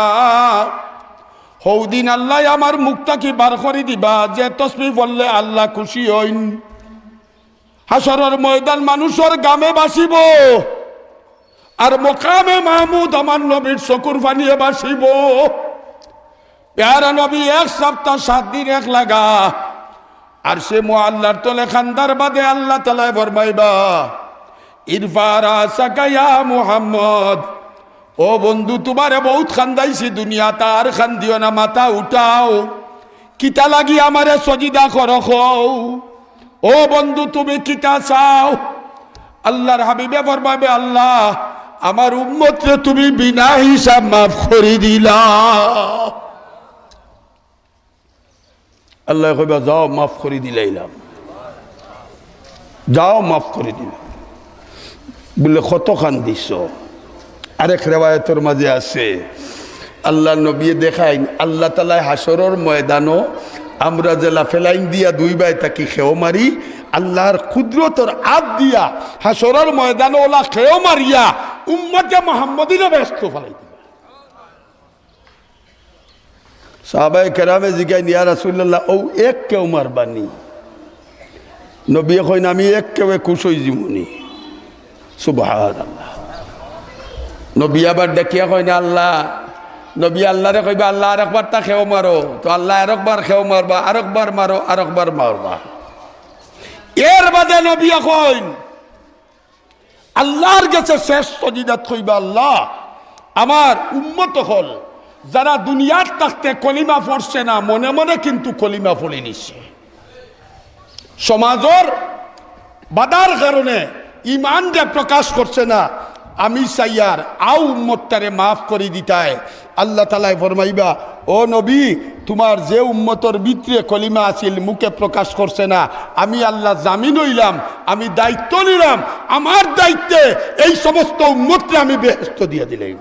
হৌদিন আল্লাহ আমার মুখটা কি বার করে দিবা, যে তসবিহ পড়লে আল্লাহ খুশি হইন। হাসরের ময়দান মানুষের গামে বাসিব, আর মকামে মাহমুদ আমার নবীর চকুর পানিয়ে বাসিব। প্যারা নবী 1 সপ্তাহ 7 দিন এক লাগা আর সে মুআল্লার তলে খান্দার বাদে আল্লাহ তাআলা ফরমাইবা, ইরফা রাসাকা ইয়া মুহাম্মদ, ও বন্ধু তোমারে বহুত খান্দাইছি দুনিয়া, তার খান দিও না, মাথা উঠাও, কিতা লাগি আমারে সজিদা করো। ও বন্ধু তুমি কিতা চাও? আল্লাহর হাবিবে ফরমাবে, আল্লাহ আমার উম্মতরে তুমি বিনা হিসাব মাফ করে দিলা। আল্লাহ কইবা, যাও মাফ করে দিলাইলাম, যাও মাফ করে দিলাম। বলে কত খান দিছ? আরেক রেওয়ায়তের মাঝে আছে, আল্লাহ নবী দেখাইন আল্লাহ তাআলা হাসরের ময়দানও আমরা জেলা ফেলাইন দিয়া 2 বাই তাকি খেও মারি, আল্লাহর কুদরতর হাত দিয়া হাসরের ময়দানে ওলা খেও মারিয়া উম্মতে মুহাম্মদীরে ব্যস্ত ফেলাই দিবা। সাহাবায়ে কেরামে জিজ্ঞাসা, ইয়া রাসূলুল্লাহ ও এক কেউ মারবানি? নবী কইন, আমি এক কেউ খুশ হই জীবনী। সুবহানাল্লাহ। নবী আবার দেখিয়া কইনা, আল্লাহ নবী আল্লাহরে কইবা, আল্লাহ আরেকবার তা খেও মারো, তো আল্লাহ আরেকবার খেও মারবা, আরেকবার মারো, আরেকবার মারবা। এর বাদে নবী কইন আল্লাহর কাছে শেষ সজিদাত কইবা, আল্লাহ আমার উম্মত হল যারা দুনিয়ার থাকতে কলিমা পড়ছে না, মনে মনে কিন্তু কলিমা পড়ে নিছে, সমাজের বাধার কারণে ইমানকে প্রকাশ করছে না, আমি চাইয়ার আও উম্মতটারে মাফ করে দিতায়। আল্লাহ তাআলা ফরমাইবা, ও নবী তোমার যে উম্মতর ভিতরে কলিমা আছিল মুখে প্রকাশ করছে না, আমি আল্লাহ জামিন হইলাম, আমি দায়িত্ব নিলাম, আমার দায়িত্বে এই সমস্ত উম্মতরে আমি বেহেশত দিয়ে দিলাম।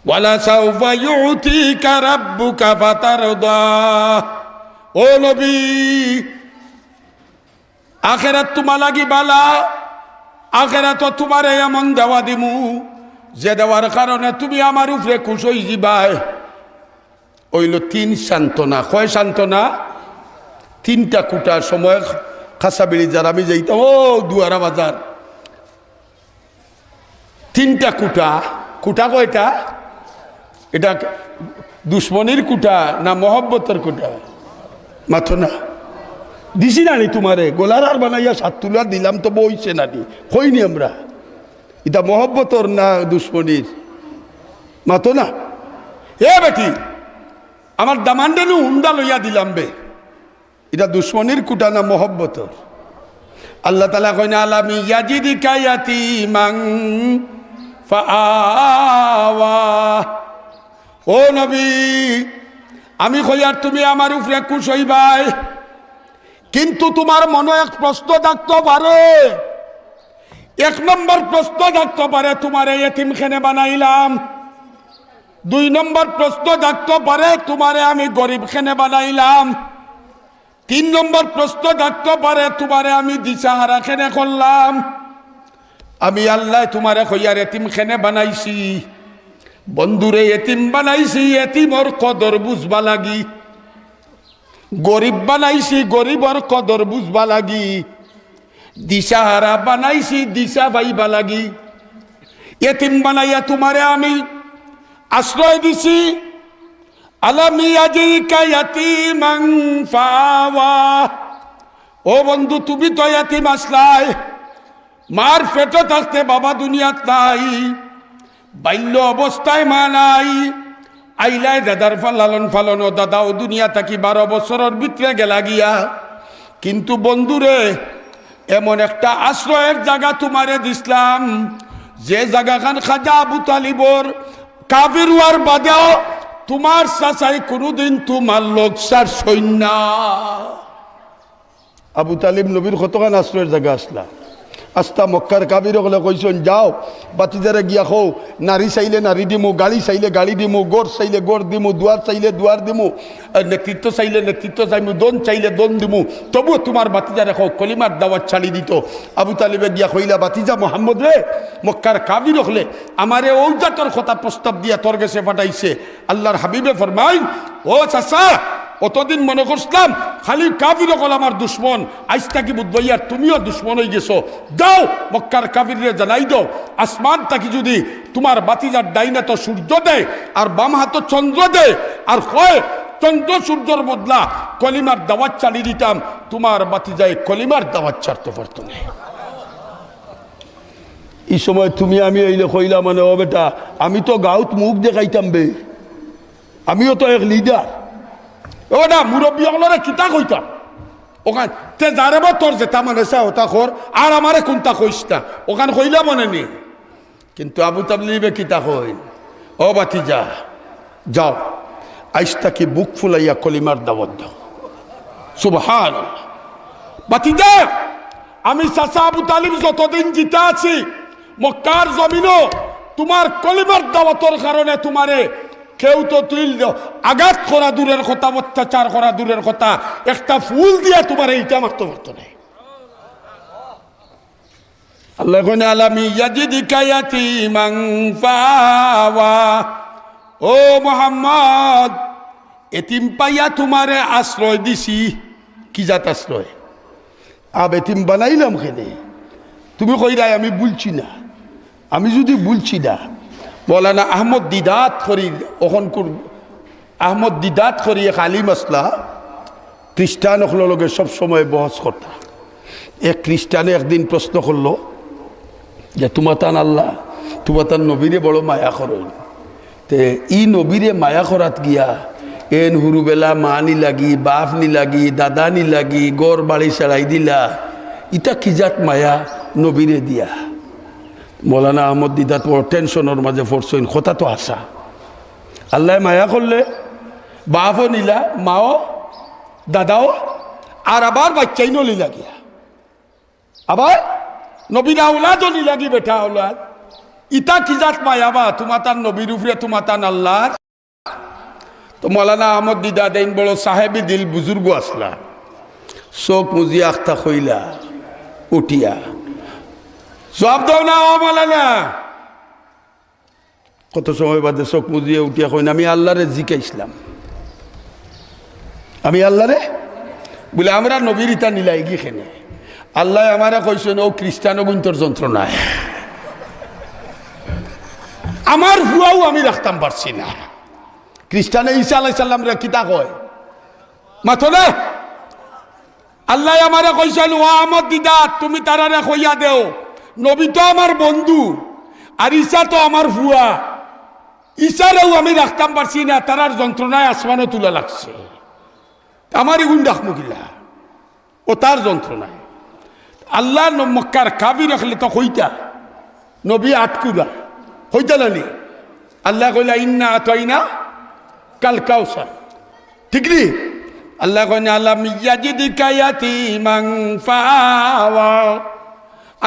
ওয়ালা সাউফা ইউতিকা রাব্বুকা ফাতারদা, ও নবী আখিরাত তোমার লাগি বালা, আখিরাত তোমারে এমন দেওয়া দিমু যে দেওয়ার কারণে তুমি আমার উপরে খুশ হই যাবাই। হইল 3 সান্ত্বনা। কয় সান্ত্বনা? 3টা কুটার সময় খাসাবিড়ি যার আমি যাইতাম, ও দুয়ারা বাজার, 3টা কুটা। কুটা কয়টা? এটা দুশ্মনির কুটা না মহব্বতের কুটা? মাথো না দিছি না নি তোমারে গোলার আর বানাইয়া 7 তুলা দিলাম, তো বইছে না নি, কইনি আমরা এটা মহব্বতর না দুশ্মনির? মাতো না। এ বেটি আমার দামান্ডানু হুন্ডা লইয়া দিলাম বে, এটা দুশ্মনির কুটা না মহব্বতর? আল্লাহ তাআলা কইনা, আলামি ইয়াজিদিকা ইয়াতীমান ফাআওয়া, ও নবী আমি কইয়ার তুমি আমার উপরে খুশ হইবাই, কিন্তু তোমার মনে এক প্রশ্ন থাকতে পারে। 1 নম্বর প্রশ্ন থাকতে পারে, তোমারে এতিমখানে বানাইলাম। 2 নম্বর প্রশ্ন থাকতে পারে, তোমারে আমি গরিবখানে বানাইলাম। 3 নম্বর প্রশ্ন থাকতে পারে, তোমারে আমি দিশাহারাখানে করলাম। আমি আল্লাহ তোমারে কইয়ার এতিমখানে বানাইছি, বন্ধুরে এতিম বানাইছি, এতিমর কদর বুঝবা লাগি। গরিব বানাইছি, গরিবর কদর বুঝবা লাগি। দিশাহারা বানাইছি দিশা পাইবা লাগি। এতিম বানাইয়া তোমারে আমি আশ্রয় দিছি। আলামি ইয়াজিকা ইয়াতীমান ফাআওয়া। ও বন্ধু, তুমি তো ইয়াতীম আসলাই, মার পেটে থাকতে বাবা দুনিয়াত নাই, বাল্য অবস্থায় মা নাই, আইলাই দাদার লালন পালন, ও দাদাও দুনিয়া থাকি 12 বছরের ভিতরে গেলা গিয়া। কিন্তু বন্ধুরে, এমন একটা আশ্রয়ের জায়গা তোমারে দিসলাম, যে জায়গাখান খাজা আবু তালিবর কাফির হওয়ার বাদেও তোমার চাচাই কোনোদিন তোমার লোকসার সৈন্য। আবু তালিব নবীর কতখান আশ্রয়ের জায়গা আসলা। আস্তা মক্কার কাবির হলে কইসন যাও বাতিদারে গিয়া খো, নারী চাইলে নারী দিমু, গাড়ি চাইলে গাড়ি দিমু, গড় চাইলে গড় দিমু, দুয়ার চাইলে দুয়ার দিমু, নেতৃত্ব চাইলে নেতৃত্ব চাইমু, দন চাইলে দন দিমু। তবুও তোমার বাতিজারে খো কলিমার দাওয়াত ছাড়ি দিত। আবু তালিবে গিয়া কইলা, বাতিজা মোহাম্মদ রে, মক্কার কাবির হলে আমারে ঔজাতর কথা প্রস্তাব দিয়া তোর গেছে পাঠাইছে। আল্লাহর হাবিবে ফরমাইন, ও চাচা, অতদিন মনে করছিলাম খালি কাফির হল আমার দুশ্মন, আজ তাকি বুধবাইয়ার তুমিও দুশ্মন হয়ে গেছো। যাও মক্কার কাফিরে জানাই দাও, আসমান তাকি যদি তোমার বাতিজার ডাইনে তো সূর্য দেয় আর বাম হাত চন্দ্র দেয়, আর কয় চন্দ্র সূর্যর বদলা কলিমার দাওয়াত চালিয়ে দিতাম, তোমার বাতিজায় কলিমার দাওয়াত ছাড়তে পারতো না। এই সময় তুমি আমি এইলে কইলা মানে, ও বেটা, আমি তো গাঁত মুখ দেখাইতাম বে, আমিও তো এক লিডার। ওটা মুরব্বী হলরে কিতা কইতাম ওখান তে যারে বা তোর যেটা মানে ওটা কর, আর আমারে কোনটা কইস না, ওখান কইলা মনে নেই। কিন্তু আবু তালিবে কিতা কই, ও বাতিজা যাও, আইসটা কি বুক ফুলাইয়া কলিমার দাওয়াত দাও। সুবহানাল্লাহ। বাতিজা, আমি চাচা আবু তালিব যতদিন জিতা আছি মক্কার জমিনও তোমার কলিমার দাওয়াতের কারণে তোমারে কেউ তো তুল আঘাত করা দূরের কথা, অত্যাচার করা দূরের কথা, একটা ফুল দিয়া তোমার এইটা মারতে পারতো না। আল্লাহ কোন আলামি ইয়াজিদিকা ইয়াতীমান ফাআওয়া। ও মুহাম্মদ, এতিম পাইয়া তোমারে আশ্রয় দিছি। কি জাত আশ্রয়? আব এতিম বানাইলাম খেলে তুমি কইরাই আমি বলছি না। আমি যদি বলছি না, মৌলানা আহমদ দিদাত করি ওখন আহমদ দিদাত করি এক আলিম আসলা, খ্রিস্টান হলোর লগে সবসময় বহস করতা। এক খ্রিস্টানে একদিন প্রশ্ন করলো যে তোমাতান আল্লাহ, তোমাতান নবীরে বড় মায়া করেন, তে ই নবীরে মায়া করাত গিয়া এন হুরুবেলা মা নি লাগি, বাপ নি লাগি, দাদা নি লাগি, গড় বাড়ি ছাড়াই দিলা, ইটা কি জাত মায়া নবীরে দিয়া। মৌলানা আহমদ দিদাত বড় টেনশনের মাঝে পড়ছেন, কথা তো আসা। আল্লাহ মায়া করলে বাপও নিলা, মাও দাদাও, আর আবার বাচ্চাই নলি লাগিয়া, আবার নবীর আওলাদও নি লাগি, বেটা আওলাদ। ইটা কি জাত মায়া বা তোমার তার নবীর উপরে, তোমার তার আল্লাহ। তো মৌলানা আহমদ দিদাত এই বড় সাহেবী দিল বুজুর্গ আসলা, চোখ মুজিয়া আখতা খইলা উঠিয়া জবাব দাও না ও মৌলানা। কত সময় বাদে চোখ মুজিয়ে উঠিয়া কইন, আমি আল্লাহরে জিকাইছিলাম, আমি আল্লাহরে বলে আমরা নবীর ইতা নিলাই গি খেনে। আল্লাহ আমারা কইছেন, ও খ্রিস্টান গুন্তর যন্ত্রণায় আমার ভুয়াও আমি রাখতাম পারছি না। খ্রিস্টানে ঈসা আলাইহিস সালাম রে কিতা কয় মাথো না। আল্লাহ আমারা কইছেন, ও আহমদ দিদাত, তুমি তারারে কইয়া দেও নবী তো আমার বন্ধু আর ঈসা তো আমার ভুয়া, ঈসারেও আমি রাখতাম পারছি না, তারার যন্ত্রণায় আসমানও তুলা লাগছে, আমারই গুণ রাখবো কিলা ও তার যন্ত্রণায়। আল্লাহ মক্কার কাবি রাখলে তো কইতা নবী আটকুরা হইতা নানি। আল্লাহ কইলা ইন্না আতাইনা কাল কাউসার, ঠিক নি? আল্লাহ কইনা আলাম ইয়াজিদিকা ইয়াতীমান ফাআওয়া।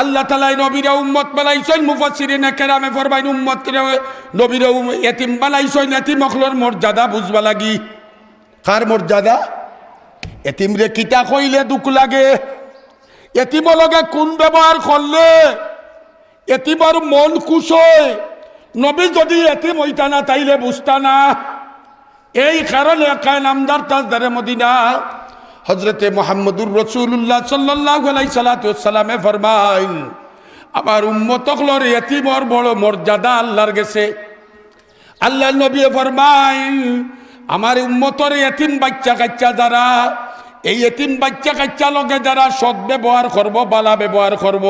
আল্লাহ তাআলা নবীরা উম্মত বানাইছেন, মুফাসসিরিনে কেরামে ফরমাইন উম্মত কিরা নবীরা ইতিম বানাইছেন, ইতিম হকলর মর্যাদা বুঝবা লাগি। কার মর্যাদা? ইতিম রে কিতা কইলে দুঃখ লাগে, ইতিম লগে কোন ব্যবহার করলে ইতিমর মন খুশ হয়। নবী যদি ইতিম হইতা না তাইলে বুঝতা না। এই কারণে কায় নামদার তাজদারে মদিনা হযরতে মুহাম্মদুর রাসূলুল্লাহ সাল্লাল্লাহু আলাইহি সাল্লামে ফরমাইন আমার উম্মত হলোর ইতিমর বড় মর্যাদা আল্লাহর কাছে আল্লাহর নবী ফরমাইন আমার উম্মতর ইতিম বাচ্চা কাচ্চা যারা এই ইতিম বাচ্চা কাচ্চা লগে যারা সৎ ব্যবহার করব বালা ব্যবহার করব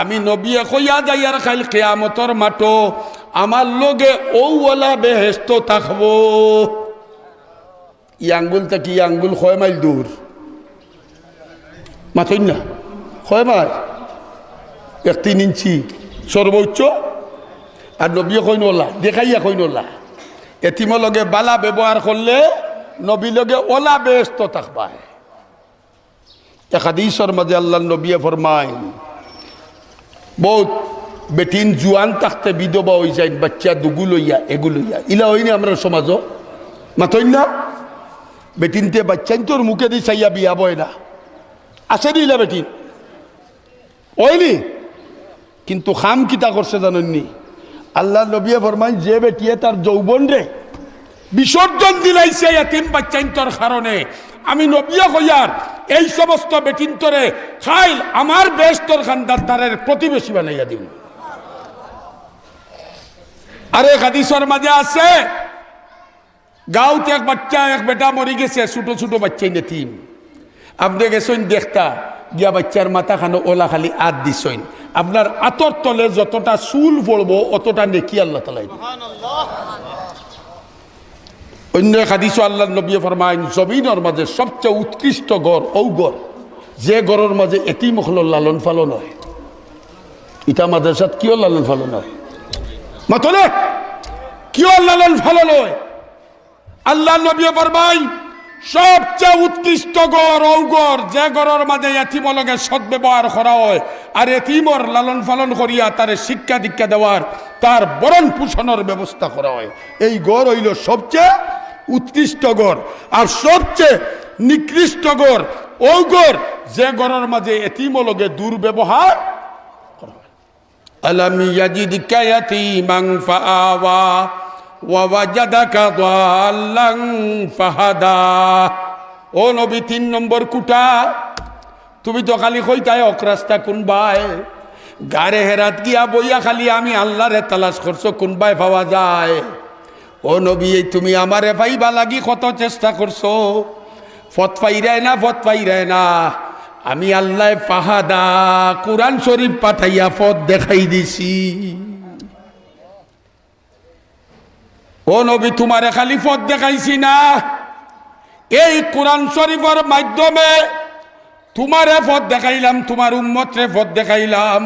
আমি নবী কইয়া যাইয়ার খাইল কিয়ামতর মাঠো আমার লগে ওওয়ালা বেহেশত থাকবো ই আঙ্গুলটা কি আঙ্গুল 6 মাইল দূর মাথইন না 6 মাইল 1-3 ইঞ্চি সর্বোচ্চ আর নবী কইন ওলা দেখাইয়া কইন ওলা এতিম লগে বালা ব্যবহার করলে নবী লগে ওলা বেহেশত থাকবা এক হাদিসের মাঝে আল্লাহর নবী ফরমায় বহুত বেটিন জুয়ান থাকতে বিধবা হয়ে যায় বাচ্চা দুগুলইয়া এগুলইয়া ইলা হইনি আমরা সমাজও মাথইন না বেটিনতে বাচ্চান তোর মুখে দিয়ে চাইয়া বিয়া বয় না আছে দিলা বেটিন ওইনি কিন্তু খাম কিতা করছে জানেননি আল্লাহ নবী ফরমায় যে বেটিয়ে তার যৌবন রে বিসর্জন দিলাইছে এতিম বাচ্চান তোর কারণে আমি নবী কইয়ার এই সমস্ত বেটিন তোরে খাইল আমার বেহেশতের খানদার তারের প্রতিবেশী বানাইয়া দিব আরে হাদিসের মাঝে আছে গাঁওতে এক বাচ্চা এক বেটা মরি গেছে ছোট ছোট বাচ্চাই নেতিম আপনি গেছেন দেখতা গিয়া বাচ্চার মাথা খানো ওলা খালি আত দিছেন আপনার আতর তলে যতটা চুল পড়বো অতটা নেকি আল্লাহ তাআলা অন্য হাদিস আল্লাহ নবী ফরমায়েন জমিনের মাঝে সবচেয়ে উৎকৃষ্ট গড় ও গড় যে গড়ের মাঝে এতিম হলো লালন পালন হয় ইটা মাদ্রাসাত কিও লালন পালন হয় মাতলে কিও লালন পালন হয় আল্লাহ নবী ফরমায়েন সবচেয়ে উৎকৃষ্ট গড় ও গড় যে গড়ের মাঝে এতিম লগে সৎ ব্যবহার করা হয় আর এতিমর লালন পালন করিয়া তার শিক্ষা দীক্ষা দেওয়ার তার বরণ পোষণের ব্যবস্থা করা হয় এই গড় হইল সবচেয়ে উৎকৃষ্ট গড় আর সবচেয়ে নিকৃষ্ট গড় ও গড় যে গড়ের মাঝে এতিম লগে দুর্ব্যবহার করা হয় আলাম ইয়াজিদকা ইয়াতীমান ফাআওয়া ওয়াওয়াজাদাকা দাল্লান ফাহাদা ও নবী 3 নম্বর কুটা তুমি তো খালি কইতায় অকরাস্তা কোনবাই গারে হেরাত গিয়া বইয়া খালি আমি আল্লাহরে তালাশ করছো কোনবাই পাওয়া যায় ও নবী তুমি আমারে পাইবা লাগি কত চেষ্টা করছো ফত পাইরায় না আমি আল্লাহ ফাহাদা কুরআন শরীফ পাঠাইয়া পথ দেখাই দিছি ও নবী তোমারে খালি পথ দেখাইছি না এই কোরআন শরীফের মাধ্যমে তোমারে পথ দেখাইলাম তোমার উম্মতরে পথ দেখাইলাম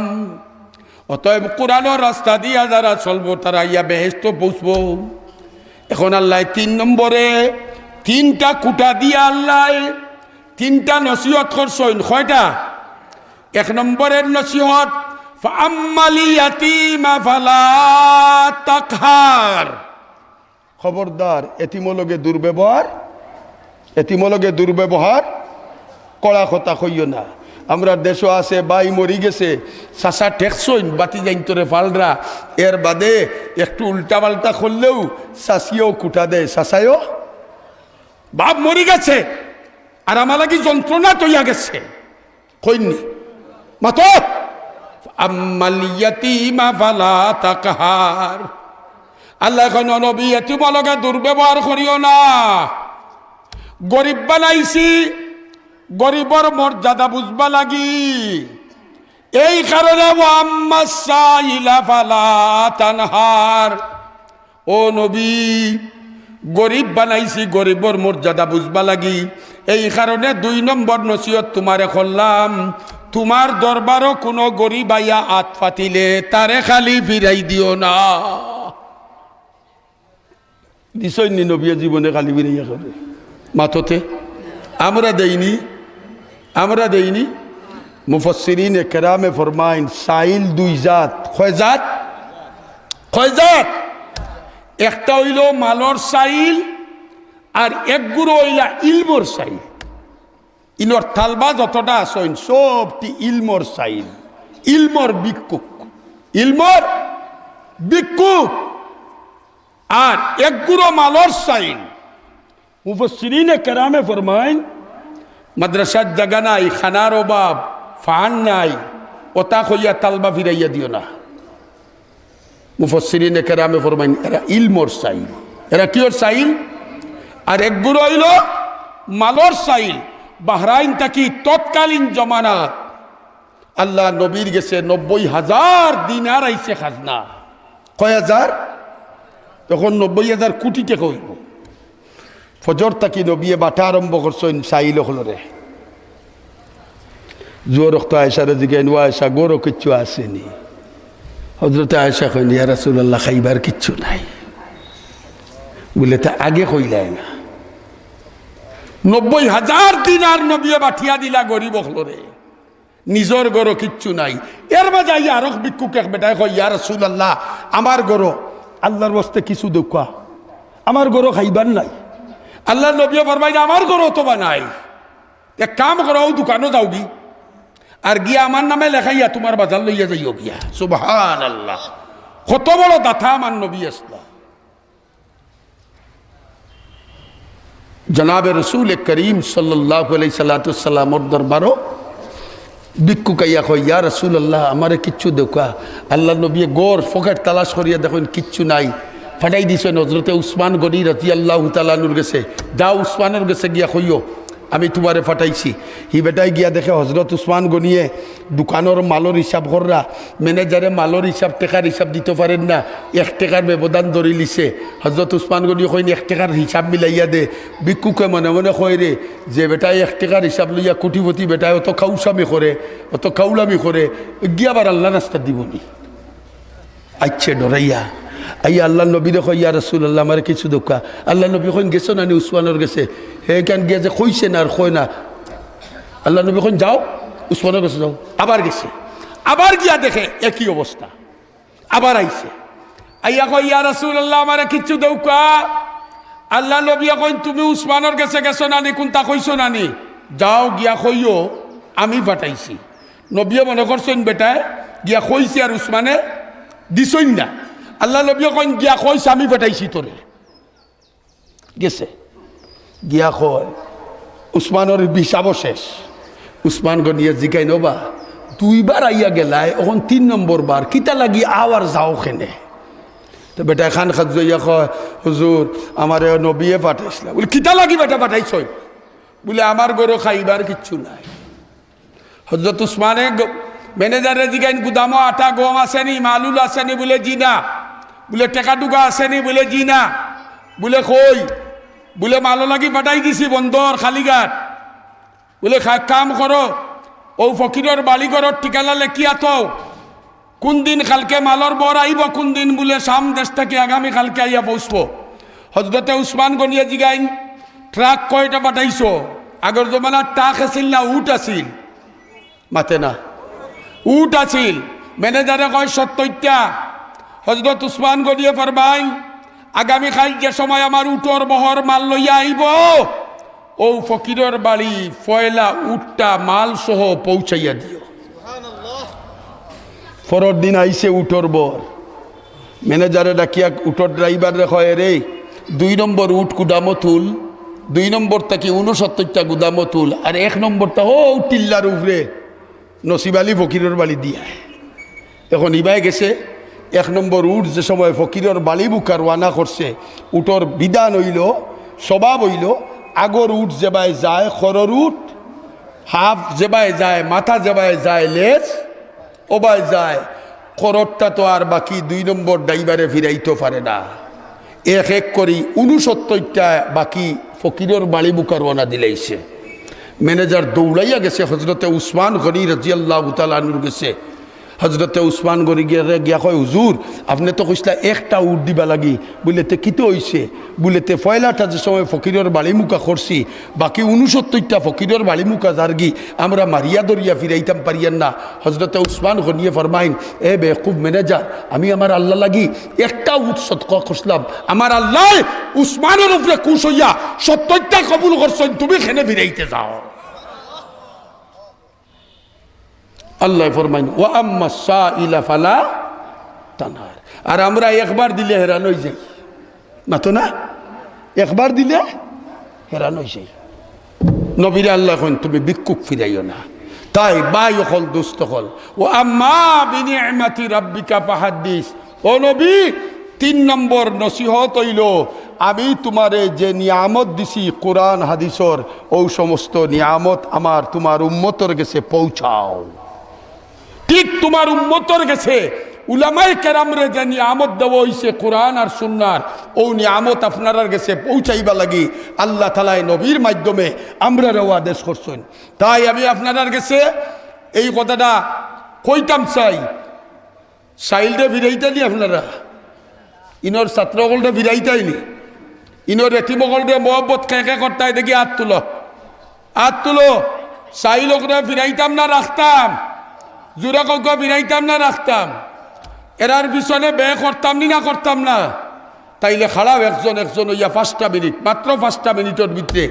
অতএব কোরআনের রাস্তা দিয়া যারা চলবো তারা ইয়া বেহেশত পৌঁছবো এখন আল্লাহ 3 নম্বরে 3টা কুটা দিয়া আল্লাহ 3টা নসিহত করছেন কয়টা 1 নম্বরের নসিহত ফাআম্মাল ইয়াতীমা ফালা তাকহার খবরদার এতিমলগে দুর্ব্যবহার কড়া কথা কইও না আমরা দেশও আছে বাই মরি গেছে চাষা ঠেকছইন বাতি যাইতরে ফালরা এর বাদে একটু উল্টা পাল্টা করলেও চাষিও কুটা দেয় চাষায়ও বাপ মরি গেছে আর আমার লাগি যন্ত্রণা তৈয়া গেছে কইনি মাতো আম্মাল ইয়াতীমা ফালা তাকহার আল্লাহ কইন নবী এতিমলগে দুর্ব্যবহার করিও না গরিব বানাইছি গরিবর মর্যাদা বুঝবা লাগি এই কারণে ওয়াম্মাসাইলা ফালা তানহার ও নবী গরিব বানাইছি গরিবর মর্যাদা বুঝবা লাগি এই কারণে 2 নম্বর নসিহত তোমারে করলাম তোমার দরবারও কোনো গরিব আইয়া আত পাতিলে তারে খালি ফিরাই দিও না দিছইনি নবী জীবনে খালি ফিরাইয়া করে মাথতে আমরা দেইনি মুফাসসিরিন কেরামে ফরমাইন সাইল 2 জাত কয় জাত একটা হইল মালর সাইল আর এক গুরু হইলা ইলমর সাইল ইনর তালবা যতটা আসইন সবটি ইলমর সাইল ইলমর বিক্ষুক আর এক গুরু মালর সাইল মুফাসসিরিন কেরামে ফরমাইন মাদ্রাসার জায়গা নাই, খানার অভাব, ফান নাই, ওতা কইয়া তালবা ফিরাইয়া দিও না। মুফাসসিরিনে কেরামে ফরমাইন এরা ইলমর সাইল। এরা কিওর সাইল? আর একগুলো হইল মালর সাইল। বাহরাইন থাকি তৎকালীন জমানাত আল্লাহ নবীর গেছে 90,000 দিনার আইছে খাজনা। কয় হাজার? তখন 90,000 কোটি টাকা হইব। ফজর থাকি নবিয়ে বাটা আরম্ভ করছেন সাইল হলরে। জোর রক্ত আয়সারে দিকে আয়সা গরো কিচ্ছু আসেনি। হজরতে আয়সা কইন ইয়া রাসূলুল্লাহ খাইবার কিচ্ছু নাই। বলে তা আগে কইলাই না। 90,000 দিনার নবিয়ে বাঠিয়া দিলা গরিব হলরে, নিজের গরো কিচ্ছু নাই। এর মাঝে আইয়া আরক ভিক্ষুক এক বেটায় কই ইয়া রাসূলুল্লাহ আমার গরো আল্লাহর ওয়াস্তে কিছু দেখা, আমার গরো খাইবার নাই। আল্লাহ নবী ফরমাইন আমার গরো তো বানাই, এক কাম করো দোকানও যাওগি আর গিয়া আমার নামে লেখাইয়া তোমার বাজার লইয়া যাইও গিয়া। সুবহানাল্লাহ, কত বড় দাথা আমার নবী আসলাম। জনাবে রসুল করিম সাল্লাল্লাহু আলাইহি সাল্লাতুসাল্লামর দরবারও ভিক্ষুক আইয়া কই ইয়া রাসূলুল্লাহ আমারে কিচ্ছু দেখা। আল্লাহ নবী গোর ফকেট তালাশ করিয়া দেখেন কিচ্ছু নাই। ফাটাই দিছেন হজরতে উসমান গনি রাদিয়াল্লাহু তাআলা আনহুর গেছে, যাও উসমানের গেছে গিয়া কইও আমি তোমারে ফাটাইছি। হি বেটাই গিয়া দেখে হজরত উসমান গনিয়ে দোকানের মালর হিসাব কররা, ম্যানেজারে মালর হিসাব টেকার হিসাব দিতে পারেন না, 1 টাকার ব্যবধান ধরে লিছে। হজরত উসমান গনি কইন 1 টাকার হিসাব মিলাইয়া দে। ভিক্ষুকে মনে মনে কয় রে যে বেটাই 1 টাকার হিসাব লইয়া কোটিপতি বেটায় অত খাউসামি করে, অত কাউলামি করে, গিয়া আবার আল্লাহ নাস্তা দিবনি। আচ্ছা ডরাইয়া আইয়া আল্লাহ নবী দেখো ইয়া রাসূলুল্লাহ আমার কিছু দেখা। আল্লাহ নবী কইন গেছো না নি উসমানের গেছে? হে কেন গিয়া যে কইছে না আর কয় না। আল্লাহ নবী কইন যাও উসমানের কাছে যাও। আবার গেছে, আবার গিয়া দেখে একই অবস্থা, আবার আইছে। আইয়া কই ইয়া রাসূলুল্লাহ আমার কিছু দেখা। আল্লাহ নবী কইন তুমি উসমানের কাছে গেছো না নি, কোনটা কইছো না নি? যাও গিয়া কইও আমি ফাটাইছি। নবী মনে করছেন বেটায় গিয়া কইছে আর উসমানে দিছই না। আল্লাহ নবী কইন গিয়া কইছে আমি ফাটাইছি তোরে। গেছে গিয়া কয় উসমানের হিসাব শেষ। উসমান গনিয়া জিগাই নবা 2 বার আইয়া গেলায়, এখন 3 নম্বর বার কিতা লাগি আওয়ার যাও খেনে। তো বেটা খান খাত যাইয়া কয় হুজুর আমার নবীয়ে পাঠাইছিল। বলে কিতা লাগি বেটা পাঠাইছ? বলে আমার গরু খাইবার কিচ্ছু নাই। হযরত উসমানে ম্যানেজারে জিগাইন গুদামো আটা গম আসেনি, মালুল আসেনি? বলে জি না। বলে টেকা টুকা আসেনি? বলে জি না। বলে কই? বলে মালো লাগি পাঠাই দিছি বন্দর খালিঘাট। বলে কাম করো ও ফকিরের বালিঘরের ঠিকানা লেখিয়া তো কোন দিন কালকে মালর বর আইব, কোন দিন বলে শাম দেশ থেকে আগামী কালকে আইয়া পৌঁছব। হযরতে উসমান গনিয়া জিগাইন ট্রাক কয়টা পাঠাইছো? আগের জমানার ট্রাক আছিল না উট আছিল? মাতে না, উট আছিল। ম্যানেজারে কয় 70টা। হযরত উসমান গনিয়া ফরমাই আগামীকাল যে সময় আমার উটর বহর মাল লইয়া আইব, ও ফকিরের বাড়ি ফয়লা উটটা মাল সহ পৌঁছাইয়া দিও। পরের দিন আইসে উটর বর। ম্যানেজারে ডাকিয়া উটর ড্রাইভার কয় রে 2 নম্বর উট গুদামো তুল, 2 নম্বর থেকে 69টা গুদামো তুল, আর 1 নম্বরটা ও টিল্লার উপরে নসিব আলী ফকিরের বাড়ি দিয়া। এখন ইবাই গেছে 1 নম্বর উট যে সময় ফকিরের বালি বুকা রওনা করছে, উটর বিধান হইল, স্বভাব হইল আগর উট যেবায় যায় খরর উট, হাফ যেবায় যায়, মাথা যেবায় যায় লেজ ওবায় যায়, খররটা তো আর বাকি 2 নম্বর ড্রাইভারে ফিরাইতে পারে না। এক এক করি 69টা বাকি ফকিরের বালি বুকা রওনা দিলাইছে। ম্যানেজার দৌড়াইয়া গেছে হযরতে উসমান গনি রাদিয়াল্লাহু তাআলা আনহুর গেছে। হযরতে উসমান গনি গিয়া কয় হুজুর আপনি তো কইসলা একটা উট দিবা লাগি। বলে তে কিতো হইছে? বলে তে ফয়লাটা যে সময় ফকিরের বাড়ি মুখা করছি, বাকি 69টা ফকিরের বাড়ি মুখা যারগি আমরা মারিয়া দরিয়া ফিরাইতাম পারিয়ান না। হযরতে উসমান গনিয়ে ফরমাইন এ বেকুব ম্যানেজার, আমি আমার আল্লাহ লাগি একটা উট সদকা করছিলাম, আমার আল্লাহ উসমানের উপরে খুশ হইয়া 70টা কবুল করছেন, তুমি খেনে ফিরাইতে যাও। আল্লাহ ফরমাইন ওয়া আম্মা সাইলা ফালা তানহার। আর আমরা একবার দিলে হেরান হয়ে যাই, মাতো না একবার দিলে হেরান হয়ে যাই। নবীরে আল্লাহ কইন তুমি ভিক্ষুক ফিরাইও না। তাই বাই হল দুস্থ হল ও আম্মা বিনিআমাতি রাব্বিকা ফাহাদ্দিস। ও নবী 3 নম্বর নসিহত হইল আমি তোমারে যে নিয়ামত দিছি কোরআন হাদিসর ও সমস্ত নিয়ামত আমার তোমার উম্মতর গেছে পৌঁছাও। ঠিক তোমার উম্মতর গেছে উলামায়ে কেরামরে যে নিয়ামত দেওয়া হইছে কোরআন আর সুন্নাহর ও নিয়ামত আপনার গেছে পৌঁছাইবা লাগি আল্লাহ তাআলা নবীর মাধ্যমে আমরাও আদেশ করছেন। তাই আমি আপনার গেছে এই কথাটা কইতাম চাই সাইলটা ফিরাইতানি আপনারা ইনর ছাত্রগলটা ফিরাইতাইনি ইনর এতিমগলটা মহব্বত কেঁকে করতে দেখি হাত তুলো সাইলকরা ফিরাইতাম না রাখতাম জোরা কাউকে ফিরাইতাম না রাখতাম এরার পিছনে বে করতাম নি না করতাম না তাইলে খারাপ একজন হইয়া 5টা মিনিট মাত্র 5টা মিনিটের ভিতরে